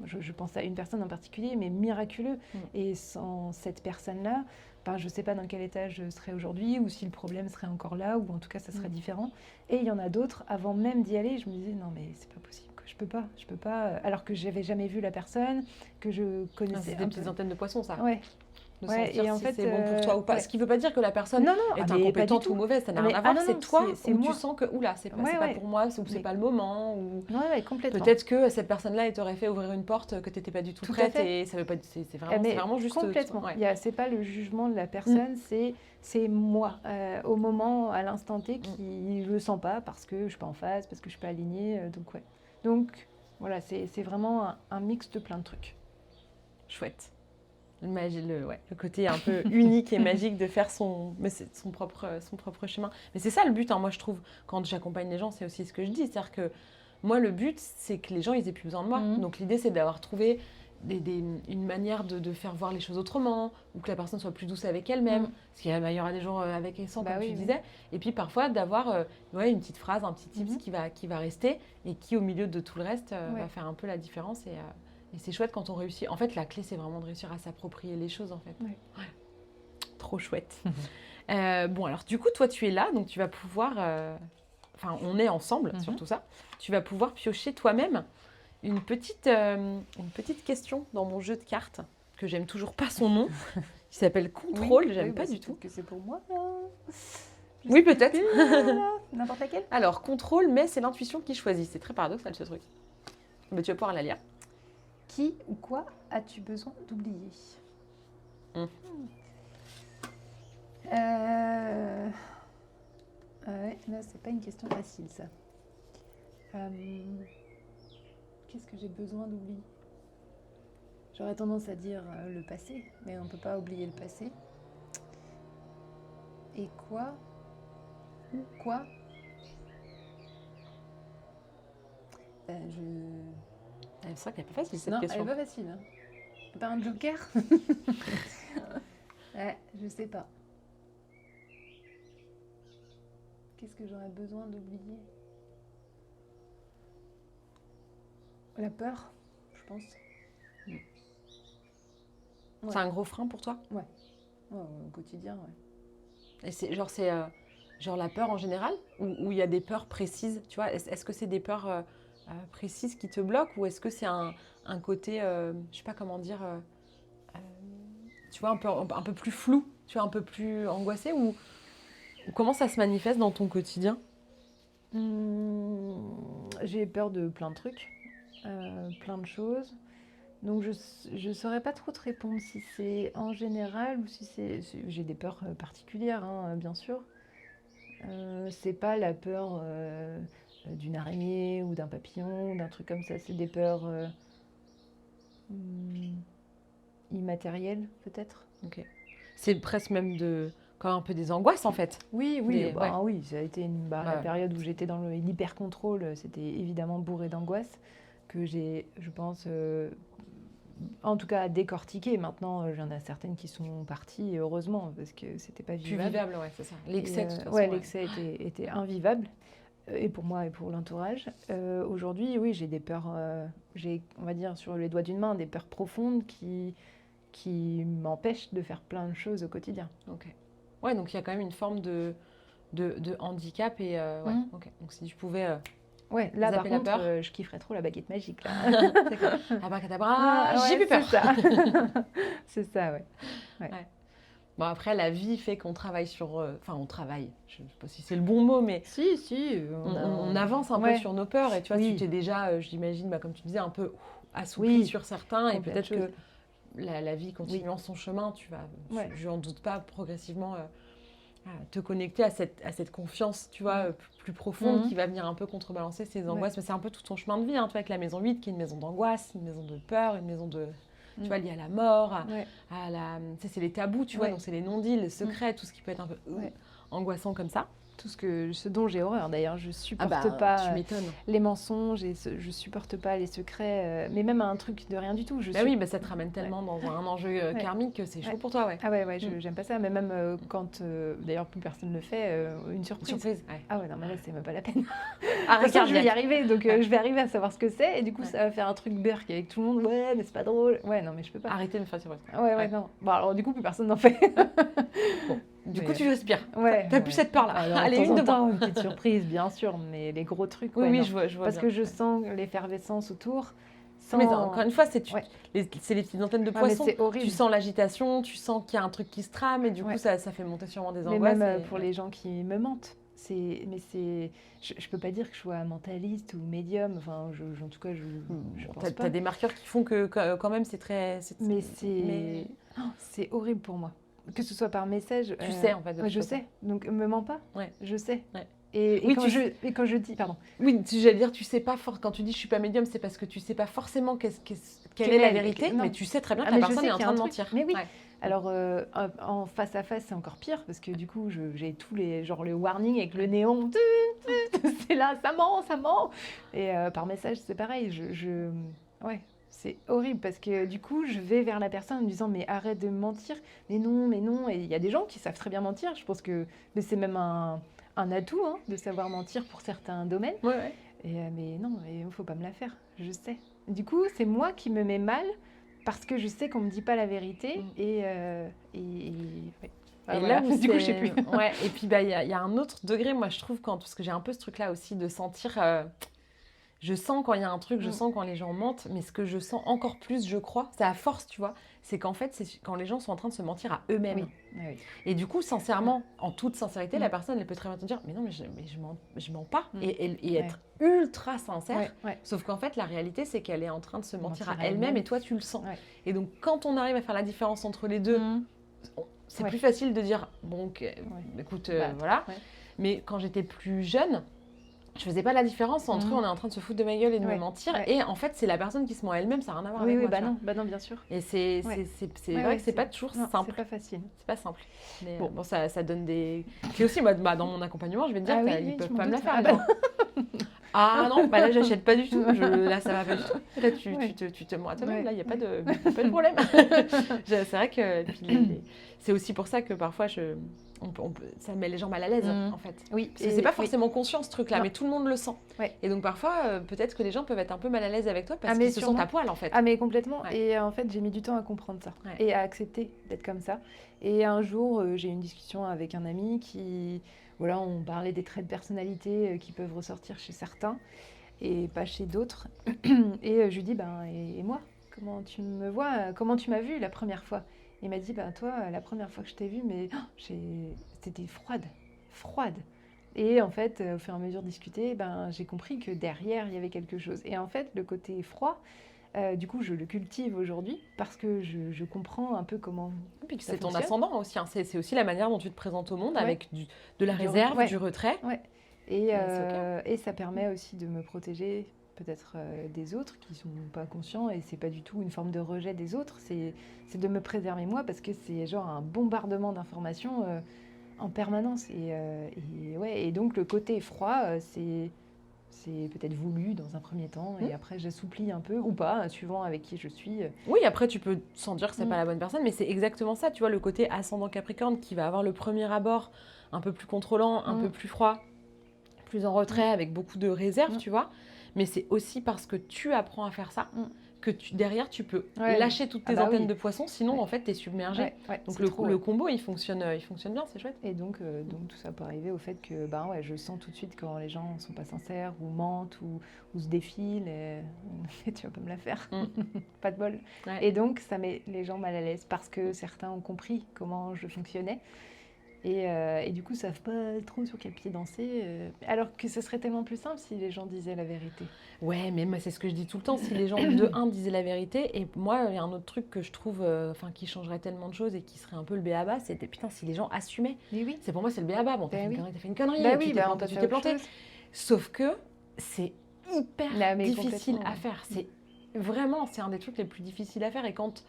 je pense à une personne en particulier, mais miraculeux. Et sans cette personne-là, je ne sais pas dans quel état je serais aujourd'hui, ou si le problème serait encore là, ou en tout cas ça serait différent. Et il y en a d'autres, avant même d'y aller, je me disais non mais c'est pas possible, je peux pas, alors que j'avais jamais vu la personne, que je connaissais. C'est des petites antennes de poisson, ça. Ouais. De sentir et en fait, c'est bon pour toi ou pas. Ce qui ne veut pas dire que la personne est incompétente ou mauvaise, ça n'a rien à voir. C'est toi où tu sens que c'est pas pour moi, ou c'est pas le moment. Ou... complètement. Peut-être que cette personne-là, elle t'aurait fait ouvrir une porte que tu n'étais pas du tout prête. Et ça veut pas, c'est vraiment juste... Complètement. C'est pas le jugement de la personne, c'est moi, au moment, à l'instant T, qui ne le sent pas parce que je ne suis pas en phase, parce que je ne suis pas alignée. Donc, voilà, c'est vraiment un mix de plein de trucs. Chouette. Le côté un peu unique et magique de faire son propre chemin. Mais c'est ça le but, moi je trouve, quand j'accompagne les gens, c'est aussi ce que je dis. C'est-à-dire que moi, le but, c'est que les gens, ils aient plus besoin de moi. Donc l'idée, c'est d'avoir trouvé une manière de faire voir les choses autrement, ou que la personne soit plus douce avec elle-même. Parce qu'il y aura des jours avec et sans, comme tu disais. Et puis parfois, d'avoir une petite phrase, un petit tips qui va rester, et qui, au milieu de tout le reste, va faire un peu la différence. Et c'est chouette quand on réussit. En fait, la clé, c'est vraiment de réussir à s'approprier les choses, en fait. Ouais. Trop chouette. Bon, alors, du coup, toi, tu es là, donc tu vas pouvoir... on est ensemble sur tout ça. Tu vas pouvoir piocher toi-même une petite question dans mon jeu de cartes, que j'aime toujours pas son nom, qui s'appelle Contrôle. J'aime pas du tout. Que c'est pour moi, oui, peut-être. N'importe laquelle. Alors, Contrôle, mais c'est l'intuition qui choisit. C'est très paradoxal, ce truc. Mais tu vas pouvoir la lire. Qui ou quoi as-tu besoin d'oublier? Là, c'est pas une question facile, ça. Qu'est-ce que j'ai besoin d'oublier? J'aurais tendance à dire le passé, mais on ne peut pas oublier le passé. Et quoi? Ou quoi? C'est vrai qu'elle n'est pas facile, cette question. Non, elle n'est pas facile. Hein. Pas un joker? Je sais pas. Qu'est-ce que j'aurais besoin d'oublier? La peur, je pense. Ouais. C'est un gros frein pour toi? Ouais. Au quotidien, ouais. Et c'est genre la peur en général, ou il y a des peurs précises, tu vois? Est-ce que c'est des peurs précises qui te bloquent ou est-ce que c'est un côté, je sais pas comment dire, tu vois, un peu plus flou, tu vois, un peu plus angoissé ou comment ça se manifeste dans ton quotidien? J'ai peur de plein de trucs, plein de choses. Donc je saurais pas trop te répondre si c'est en général ou si j'ai des peurs particulières, hein, bien sûr. C'est pas la peur d'une araignée ou d'un papillon, d'un truc comme ça. C'est des peurs hum, immatérielles, peut-être. Ok. C'est presque même quand un peu des angoisses en fait. Oui, oui, ça a été la Ouais. période où j'étais dans l'hyper-contrôle, c'était évidemment bourré d'angoisse que j'ai, je pense, en tout cas décortiqué. Maintenant, j'en ai certaines qui sont parties, et heureusement, parce que c'était pas Plus vivable. vivable, ouais, c'est ça. L'excès, de toute façon. Ouais, l'excès était invivable, et pour moi et pour l'entourage. Aujourd'hui, oui, j'ai des peurs, j'ai, on va dire, sur les doigts d'une main, des peurs profondes qui m'empêchent de faire plein de choses au quotidien. Ok. Ouais, donc il y a quand même une forme de handicap et ouais. Ok. Donc si tu pouvais Ouais, là par zapper la contre, peur. je kifferais trop la baguette magique là. Abracadabra, j'ai Ouais, plus peur. c'est ça. C'est ça, ouais. Ouais. Bon, après, la vie fait qu'on travaille sur. Enfin, on travaille. Je ne sais pas si c'est le bon mot, mais Si, on avance un peu sur nos peurs. Et tu vois, Oui. tu t'es déjà, j'imagine, comme tu disais, un peu assoupli sur certains. Et peut-être que la vie continuant son chemin, tu vas, je n'en doute pas, progressivement te connecter à cette confiance, tu vois, plus profonde qui va venir un peu contrebalancer ces angoisses. Mais c'est un peu tout ton chemin de vie, hein, tu vois, avec la maison 8, qui est une maison d'angoisse, une maison de peur, une maison de... Tu vois, liée à la mort, à la... Tu sais, c'est les tabous, tu vois, donc c'est les non-dits, les secrets, tout ce qui peut être un peu angoissant comme ça. Tout ce dont j'ai horreur d'ailleurs, je supporte tu pas m'étonnes. Les mensonges, je supporte pas les secrets, mais même un truc de rien du tout. Oui, ça te ramène tellement dans un enjeu karmique que c'est chaud pour toi, ouais. Ah ouais, j'aime pas ça, mais même quand, d'ailleurs plus personne ne le fait, une surprise. Ah ouais, non mais là c'est même pas la peine. Je vais y arriver, donc je vais arriver à savoir ce que c'est, et du coup ça va faire un truc berk avec tout le monde, ouais mais c'est pas drôle, ouais non mais je peux pas. Arrêtez de me faire surprise. Ouais, non. Bon alors du coup plus personne n'en fait. Bon. Du coup, tu respires. Ouais. T'as plus cette peur-là. Alors, allez, une de temps, une petite surprise, bien sûr, mais les gros trucs. Oui, je vois. Parce que je sens l'effervescence autour. Mais encore une fois, c'est les petites antennes de poisson. C'est horrible. Tu sens l'agitation, tu sens qu'il y a un truc qui se trame, et du coup, ça fait monter sûrement des angoisses. Mais même pour les gens qui me mentent. Je peux pas dire que je sois mentaliste ou médium. Enfin, en tout cas, je pense pas. T'as des marqueurs qui font que quand même c'est très. Mais c'est horrible pour moi. Que ce soit par message. Tu sais en fait. Je sais. Donc me mens pas. Ouais. Je sais. Ouais. Et quand je dis, pardon. Oui, j'allais dire, tu sais pas quand tu dis je suis pas médium, c'est parce que tu sais pas forcément quelle est la vérité, mais tu sais très bien que la personne est en train de mentir. Mais oui. Ouais. Alors en face à face, c'est encore pire parce que du coup, j'ai tous les le warning avec le néon. C'est là, ça ment. Et par message, c'est pareil. Ouais. C'est horrible parce que du coup, je vais vers la personne en me disant mais arrête de me mentir. Mais non. Et il y a des gens qui savent très bien mentir. Je pense que c'est même un atout de savoir mentir pour certains domaines. Ouais. Mais non, il ne faut pas me la faire. Je sais. Du coup, c'est moi qui me mets mal parce que je sais qu'on ne me dit pas la vérité. Et là, du coup, je sais plus. Ouais. Et puis, il y a un autre degré, moi, je trouve, parce que j'ai un peu ce truc-là aussi de sentir... Je sens quand il y a un truc, je sens quand les gens mentent, mais ce que je sens encore plus, je crois, c'est à force, tu vois, c'est qu'en fait, c'est quand les gens sont en train de se mentir à eux-mêmes. Oui. Et du coup, sincèrement, en toute sincérité, la personne, elle peut très bien te dire, mais non, mais je mens pas, et être ultra sincère. Sauf qu'en fait, la réalité, c'est qu'elle est en train de se mentir à elle-même, et toi, tu le sens. Et donc, quand on arrive à faire la différence entre les deux, c'est plus facile de dire, bon, écoute, voilà. Mais quand j'étais plus jeune, je faisais pas la différence entre on est en train de se foutre de ma gueule et de me mentir, et en fait c'est la personne qui se ment elle-même, ça n'a rien à voir avec moi. Bah non, bien sûr. Et c'est vrai que c'est pas toujours simple. C'est pas facile. C'est pas simple. Mais bon, ça donne des... Puis aussi, moi, dans mon accompagnement, je vais te dire qu'ils peuvent pas me la faire. Ah non, là j'achète pas du tout. Là ça va pas du tout. Là tu te mens à toi-même. Là il n'y a pas de problème. C'est vrai que c'est aussi pour ça que parfois ça met les gens mal à l'aise en fait. Oui. Parce que c'est pas forcément conscient ce truc-là, mais tout le monde le sent. Et donc parfois peut-être que les gens peuvent être un peu mal à l'aise avec toi parce qu'ils se sentent à poil en fait. Ah mais complètement. Et en fait j'ai mis du temps à comprendre ça et à accepter d'être comme ça. Et un jour j'ai eu une discussion avec un ami qui... Voilà, on parlait des traits de personnalité qui peuvent ressortir chez certains. et pas chez d'autres. Et je lui dis, et moi, comment tu me vois, comment tu m'as vue la première fois? Il m'a dit, toi, la première fois que je t'ai vue, mais c'était froide. Et en fait, au fur et à mesure de discuter, j'ai compris que derrière, il y avait quelque chose. Et en fait, le côté froid, du coup, je le cultive aujourd'hui parce que je comprends un peu comment Et puis que ça c'est ton fonctionne. ascendant aussi, hein. C'est aussi la manière dont tu te présentes au monde Ouais. avec de la réserve, du retrait. Ouais. Et ça permet aussi de me protéger peut-être des autres qui sont pas conscients, et c'est pas du tout une forme de rejet des autres, c'est de me préserver moi, parce que c'est genre un bombardement d'informations en permanence. Et donc le côté froid, c'est peut-être voulu dans un premier temps, et après j'assouplis un peu ou pas, suivant avec qui je suis. Oui, après tu peux sans dire que c'est pas la bonne personne, mais c'est exactement ça, tu vois, le côté ascendant Capricorne qui va avoir le premier abord un peu plus contrôlant, un peu plus froid, plus en retrait, avec beaucoup de réserve, tu vois. Mais c'est aussi parce que tu apprends à faire ça que derrière tu peux lâcher toutes tes antennes de poisson, sinon en fait tu es submergé. Donc le combo il fonctionne bien, c'est chouette. Et donc tout ça peut arriver au fait que je sens tout de suite quand les gens ne sont pas sincères ou mentent ou se défilent, et tu vas pas me la faire. Pas de bol. Et donc ça met les gens mal à l'aise parce que certains ont compris comment je fonctionnais. Et du coup, ils savent pas trop sur quel pied danser. Alors que ce serait tellement plus simple si les gens disaient la vérité. Ouais, mais moi, c'est ce que je dis tout le temps. Si les gens, de un, disaient la vérité, et moi, il y a un autre truc que je trouve qui changerait tellement de choses et qui serait un peu le béaba, c'était putain, si les gens assumaient. Mais oui. Pour moi, c'est le béaba. Bon, t'as fait une connerie, tu t'es planté. Sauf que c'est hyper difficile à faire. C'est un des trucs les plus difficiles à faire. Et quand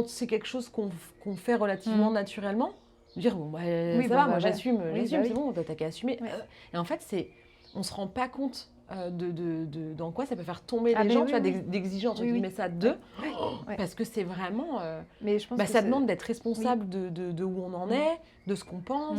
c'est quelque chose qu'on fait relativement naturellement, dire ça va, moi j'assume, c'est bon, t'as qu'à assumer. Et en fait, on se rend pas compte dans quoi ça peut faire tomber les gens, tu vois, d'exiger entre guillemets ça d'eux, parce que c'est vraiment. Mais je pense que ça demande d'être responsable de où on en est, de ce qu'on pense,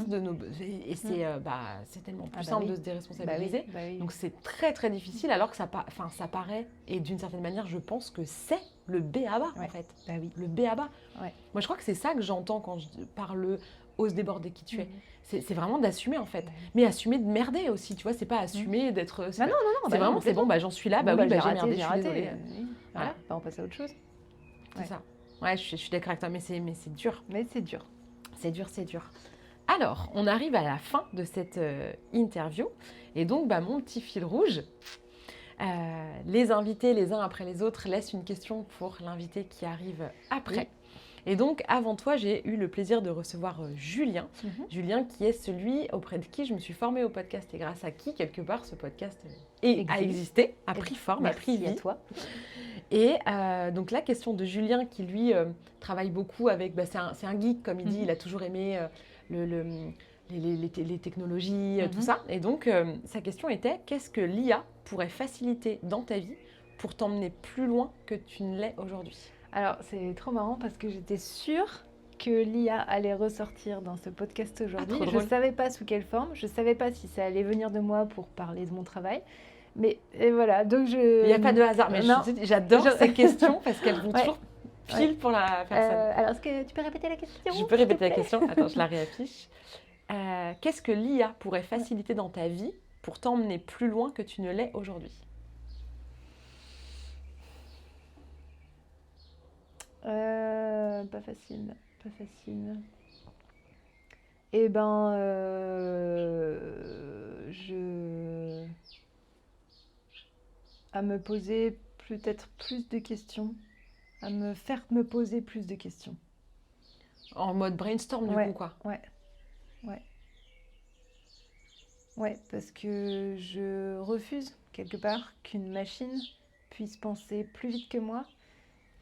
et c'est tellement plus simple de se déresponsabiliser. Donc c'est très très difficile, alors que ça paraît, et d'une certaine manière, je pense que c'est le b.a.-ba en fait. Le b.a.-ba. Moi, je crois que c'est ça que j'entends quand je parle ose déborder qui tu es. C'est vraiment d'assumer en fait. Mais assumer de merder aussi, tu vois, c'est pas assumer d'être. Non, c'est vraiment, c'est bon, j'en suis là, j'ai merdé, je suis désolée. Voilà, on passe à autre chose. C'est ça. Ouais, je suis d'accord avec toi, mais c'est dur. Mais c'est dur. C'est dur. Alors, on arrive à la fin de cette interview. Et donc, mon petit fil rouge, les invités, les uns après les autres, laissent une question pour l'invité qui arrive après. Oui. Et donc, avant toi, j'ai eu le plaisir de recevoir Julien. Julien, qui est celui auprès de qui je me suis formée au podcast, et grâce à qui, quelque part, ce podcast a existé, a pris forme, a pris vie. Merci à toi. Et donc, la question de Julien, qui lui travaille beaucoup avec... c'est un geek, comme il dit, il a toujours aimé les technologies, tout ça. Et donc, sa question était, qu'est-ce que l'IA pourrait faciliter dans ta vie pour t'emmener plus loin que tu ne l'es aujourd'hui ? Alors, c'est trop marrant parce que j'étais sûre que l'IA allait ressortir dans ce podcast aujourd'hui. Je ne savais pas sous quelle forme, je ne savais pas si ça allait venir de moi pour parler de mon travail. Mais et voilà, donc il n'y a pas de hasard, mais j'adore ces questions parce qu'elles vont toujours pile pour la personne. Alors, est-ce que tu peux répéter la question ? Je peux répéter la question, attends, je la réaffiche. Qu'est-ce que l'IA pourrait faciliter dans ta vie pour t'emmener plus loin que tu ne l'es aujourd'hui ? Pas facile. Eh ben, à me poser peut-être plus de questions, à me faire me poser plus de questions. En mode brainstorm du coup, quoi. Ouais, parce que je refuse quelque part qu'une machine puisse penser plus vite que moi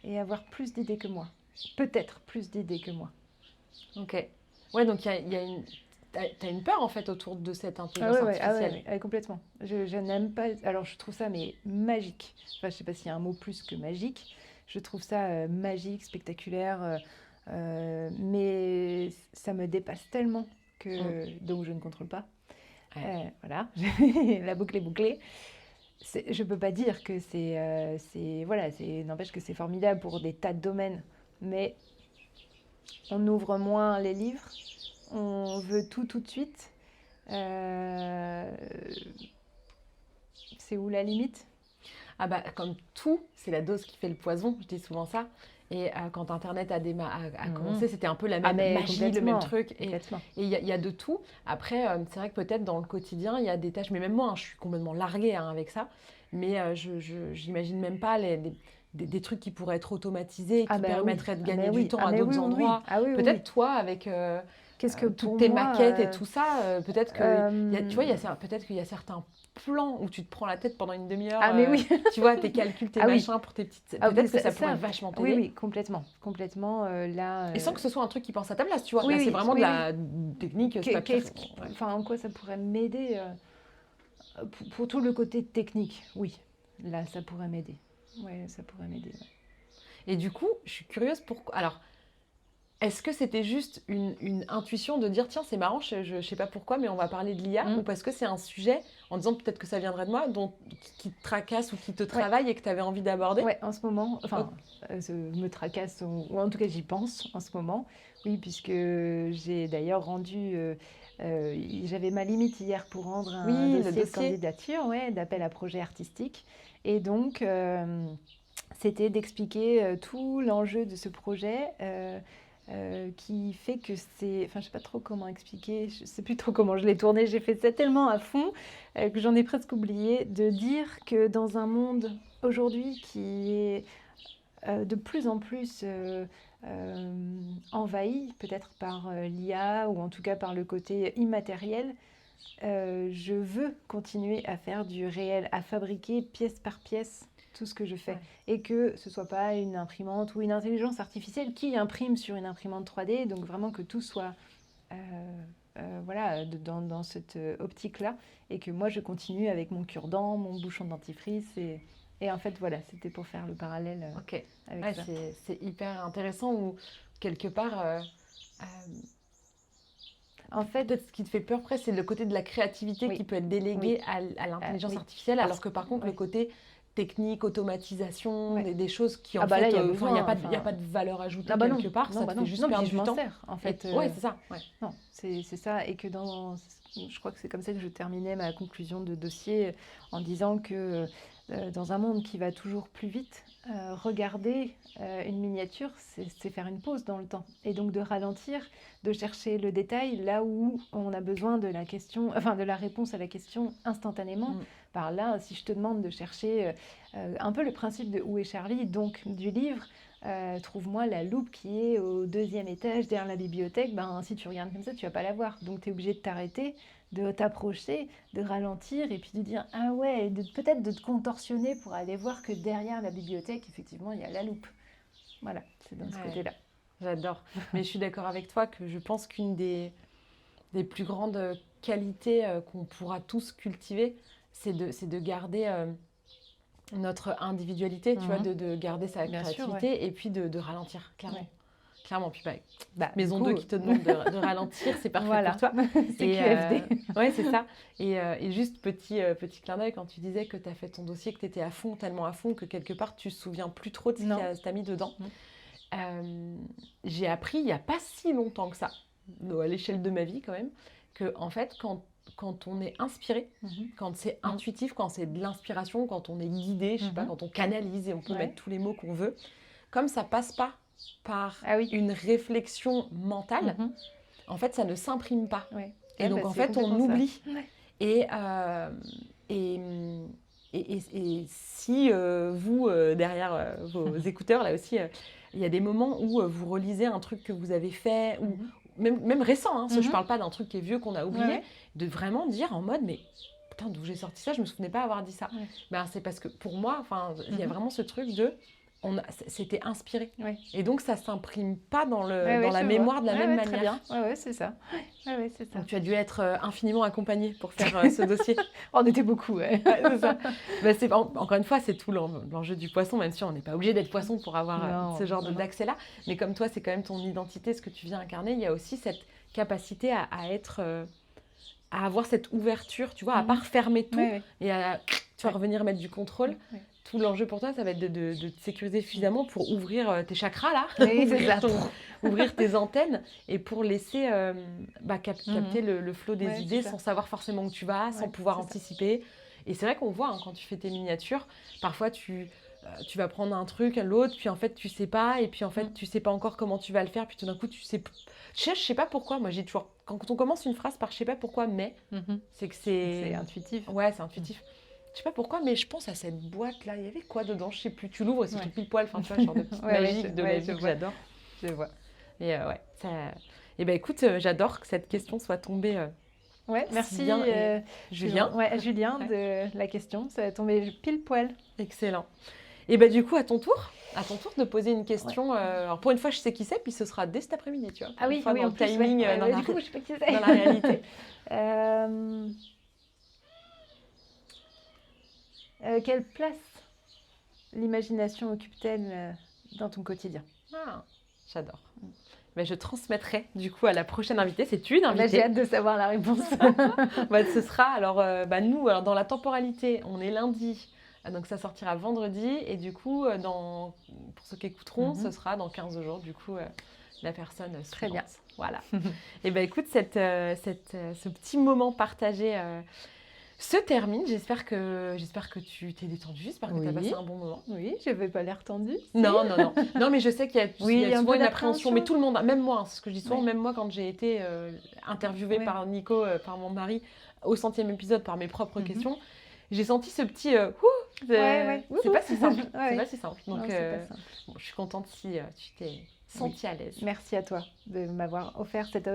et avoir plus d'idées que moi. Peut-être plus d'idées que moi. Ok. Ouais, donc t'as une peur en fait autour de cette intelligence artificielle. Oui, complètement. Je n'aime pas... Alors je trouve ça magique. Enfin, je sais pas s'il y a un mot plus que magique. Je trouve ça magique, spectaculaire, mais ça me dépasse tellement que donc je ne contrôle pas. Voilà, la boucle est bouclée. Je peux pas dire que n'empêche que c'est formidable pour des tas de domaines, mais on ouvre moins les livres, on veut tout de suite. C'est où la limite ? Ah bah, comme tout, c'est la dose qui fait le poison, je dis souvent ça. Et quand Internet a commencé, c'était un peu la même magie, le même truc. Et il y a de tout. Après, c'est vrai que peut-être dans le quotidien, il y a des tâches, mais même moi, je suis complètement larguée avec ça. Mais j'imagine même pas des trucs qui pourraient être automatisés, qui permettraient de gagner du temps à d'autres endroits. Peut-être toi, avec toutes tes maquettes et tout ça, peut-être qu'il y a certains plans où tu te prends la tête pendant une demi-heure. Tu vois, tes calculs, tes machins pour tes petites... Peut-être que ça pourrait vachement t'aider. Oui, complètement. Et sans que ce soit un truc qui pense à ta place, tu vois. Là, c'est vraiment de la technique. En quoi ça pourrait m'aider pour tout le côté technique, oui. Là, ça pourrait m'aider. Ouais, ça pourrait m'aider. Ouais. Et du coup, je suis curieuse pourquoi... Alors, est-ce que c'était juste une intuition de dire, tiens, c'est marrant, je sais pas pourquoi, mais on va parler de l'IA, ou parce que c'est un sujet, en disant peut-être que ça viendrait de moi, qui te tracasse ou qui te travaille et que tu avais envie d'aborder? Ouais, en ce moment, me tracasse, ou en tout cas j'y pense en ce moment. Oui, puisque j'ai d'ailleurs rendu... j'avais ma limite hier pour rendre un dossier de candidature, d'appel à projet artistique. Et donc, c'était d'expliquer tout l'enjeu de ce projet... qui fait que c'est... Enfin, je ne sais pas trop comment expliquer, je ne sais plus trop comment je l'ai tourné, j'ai fait ça tellement à fond que j'en ai presque oublié, de dire que dans un monde aujourd'hui qui est de plus en plus envahi, peut-être par l'IA ou en tout cas par le côté immatériel, je veux continuer à faire du réel, à fabriquer pièce par pièce tout ce que je fais. Et que ce ne soit pas une imprimante ou une intelligence artificielle qui imprime sur une imprimante 3D, donc vraiment que tout soit dans cette optique-là, et que moi je continue avec mon cure-dent, mon bouchon de dentifrice, et en fait voilà, c'était pour faire le parallèle avec ça. C'est hyper intéressant, ou quelque part... En fait, peut-être ce qui te fait peur, presque, c'est le côté de la créativité qui peut être délégué à l'intelligence artificielle, alors que par contre, le côté technique, automatisation, des choses qui en fait, il n'y a pas de valeur ajoutée quelque part, ça te fait juste perdre du temps. En fait, c'est ça. Non, c'est ça, et que je crois que c'est comme ça que je terminais ma conclusion de dossier, en disant que dans un monde qui va toujours plus vite, regarder une miniature, c'est faire une pause dans le temps. Et donc de ralentir, de chercher le détail là où on a besoin de la réponse à la question instantanément. Par là, si je te demande de chercher un peu le principe de Où est Charlie, donc du livre, trouve-moi la loupe qui est au 2e étage derrière la bibliothèque, si tu regardes comme ça, tu vas pas la voir. Donc tu es obligé de t'arrêter, de t'approcher, de ralentir et puis de dire ah ouais, peut-être de te contorsionner pour aller voir que derrière la bibliothèque, effectivement, il y a la loupe. Voilà, c'est dans ce côté-là. J'adore. Mais je suis d'accord avec toi que je pense qu'une des plus grandes qualités qu'on pourra tous cultiver, c'est de garder notre individualité, tu vois, de garder sa créativité et puis de ralentir, clairement. Ouais. Clairement, puis Maison 2 qui te demande de ralentir, c'est parfait pour toi. C'est QFD. Ouais, c'est ça. Et juste petit clin d'œil, quand tu disais que tu as fait ton dossier, que tu étais à fond, tellement à fond, que quelque part, tu ne te souviens plus trop de ce que tu as mis dedans. J'ai appris, il n'y a pas si longtemps que ça, à l'échelle de ma vie quand même, que en fait, quand on est inspiré, quand c'est intuitif, quand c'est de l'inspiration, quand on est guidé, je sais pas, quand on canalise et on peut mettre tous les mots qu'on veut, comme ça passe pas par une réflexion mentale, en fait, ça ne s'imprime pas. Ouais. Et donc, en fait, on oublie. Ouais. Et si vous, derrière vos écouteurs, là aussi, il y a des moments où vous relisez un truc que vous avez fait, ou même récent, hein, je ne parle pas d'un truc qui est vieux qu'on a oublié, de vraiment dire en mode, mais putain, d'où j'ai sorti ça, je ne me souvenais pas avoir dit ça. Ouais. C'est parce que pour moi, il y a vraiment ce truc de... c'était inspiré. Ouais. Et donc, ça ne s'imprime pas dans la mémoire de la même manière. Très bien, c'est ça. C'est ça. Donc, tu as dû être infiniment accompagnée pour faire ce dossier. On était beaucoup, c'est ça. Encore une fois, c'est tout l'enjeu du poisson, même si on n'est pas obligé d'être poisson pour avoir ce genre d'accès-là. Mais comme toi, c'est quand même ton identité, ce que tu viens incarner, il y a aussi cette capacité à avoir cette ouverture, tu vois, à ne pas refermer tout et à revenir mettre du contrôle. Tout l'enjeu pour toi, ça va être de te sécuriser suffisamment pour ouvrir tes chakras, là, ouvrir tes antennes et pour laisser capter le flot des idées sans savoir forcément où tu vas, sans pouvoir anticiper. Et c'est vrai qu'on voit quand tu fais tes miniatures, parfois tu vas prendre un truc, l'autre, puis en fait tu sais pas, et puis en fait tu sais pas encore comment tu vas le faire, puis tout d'un coup tu sais... Je sais pas pourquoi, moi j'ai toujours... Quand on commence une phrase par je sais pas pourquoi, mais, c'est que c'est intuitif. Ouais, c'est intuitif. Je sais pas pourquoi, mais je pense à cette boîte-là. Il y avait quoi dedans? Je sais plus. Tu l'ouvres et c'est tout pile poil. Enfin, tu vois, genre de petite magie de la vie que j'adore. Je vois. Et ouais, ça... Et ben écoute, j'adore que cette question soit tombée. Merci bien. Julien. Julien de la question. Ça a tombé pile poil. Excellent. Et ben du coup, à ton tour de poser une question. Alors pour une fois, je sais qui c'est, puis ce sera dès cet après-midi, tu vois. Ah oui, dans le timing, du coup, je sais pas qui c'est. Dans la réalité. Quelle place l'imagination occupe-t-elle dans ton quotidien? J'adore. Ben, je transmettrai du coup à la prochaine invitée. C'est une invitée. J'ai hâte de savoir la réponse. Ce sera alors nous dans la temporalité, on est lundi. Donc ça sortira vendredi et du coup, pour ceux qui écouteront, ce sera dans 15 jours du coup la personne suivante. Très bien. Voilà. Et ben écoute, ce petit moment partagé se termine. J'espère que tu t'es détendue, j'espère que tu as passé un bon moment. Oui, je n'avais pas l'air tendue. Non, mais je sais qu'il y a souvent une appréhension, mais tout le monde, même moi, c'est ce que je dis souvent, même moi quand j'ai été interviewée par Nico, par mon mari, au 100e épisode par mes propres questions, j'ai senti ce petit c'est pas si simple. C'est pas si simple. Donc, je suis contente si tu t'es sentie à l'aise. Merci à toi de m'avoir offert cette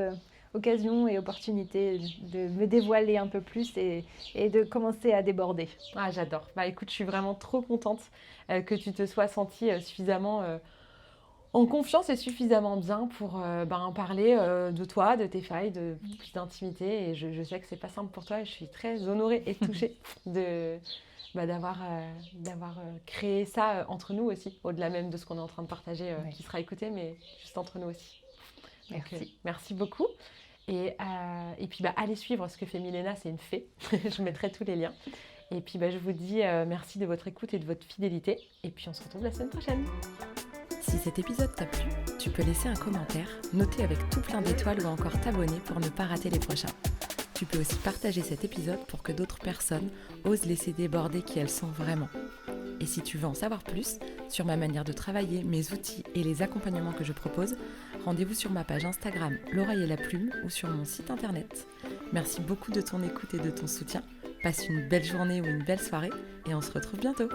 occasion et opportunité de me dévoiler un peu plus et de commencer à déborder. J'adore. Écoute, je suis vraiment trop contente que tu te sois sentie suffisamment en confiance et suffisamment bien pour en parler de toi, de tes failles, de plus d'intimité. Et je sais que c'est pas simple pour toi et je suis très honorée et touchée d'avoir créé ça entre nous aussi, au-delà même de ce qu'on est en train de partager, qui sera écouté, mais juste entre nous aussi. Merci. Donc, merci beaucoup. Et puis, allez suivre ce que fait Milena, c'est une fée. Je mettrai tous les liens. Et puis, je vous dis merci de votre écoute et de votre fidélité. Et puis, on se retrouve la semaine prochaine. Si cet épisode t'a plu, tu peux laisser un commentaire, noter avec tout plein d'étoiles ou encore t'abonner pour ne pas rater les prochains. Tu peux aussi partager cet épisode pour que d'autres personnes osent laisser déborder qui elles sont vraiment. Et si tu veux en savoir plus sur ma manière de travailler, mes outils et les accompagnements que je propose, rendez-vous sur ma page Instagram L'Oreille et la Plume ou sur mon site internet. Merci beaucoup de ton écoute et de ton soutien. Passe une belle journée ou une belle soirée et on se retrouve bientôt.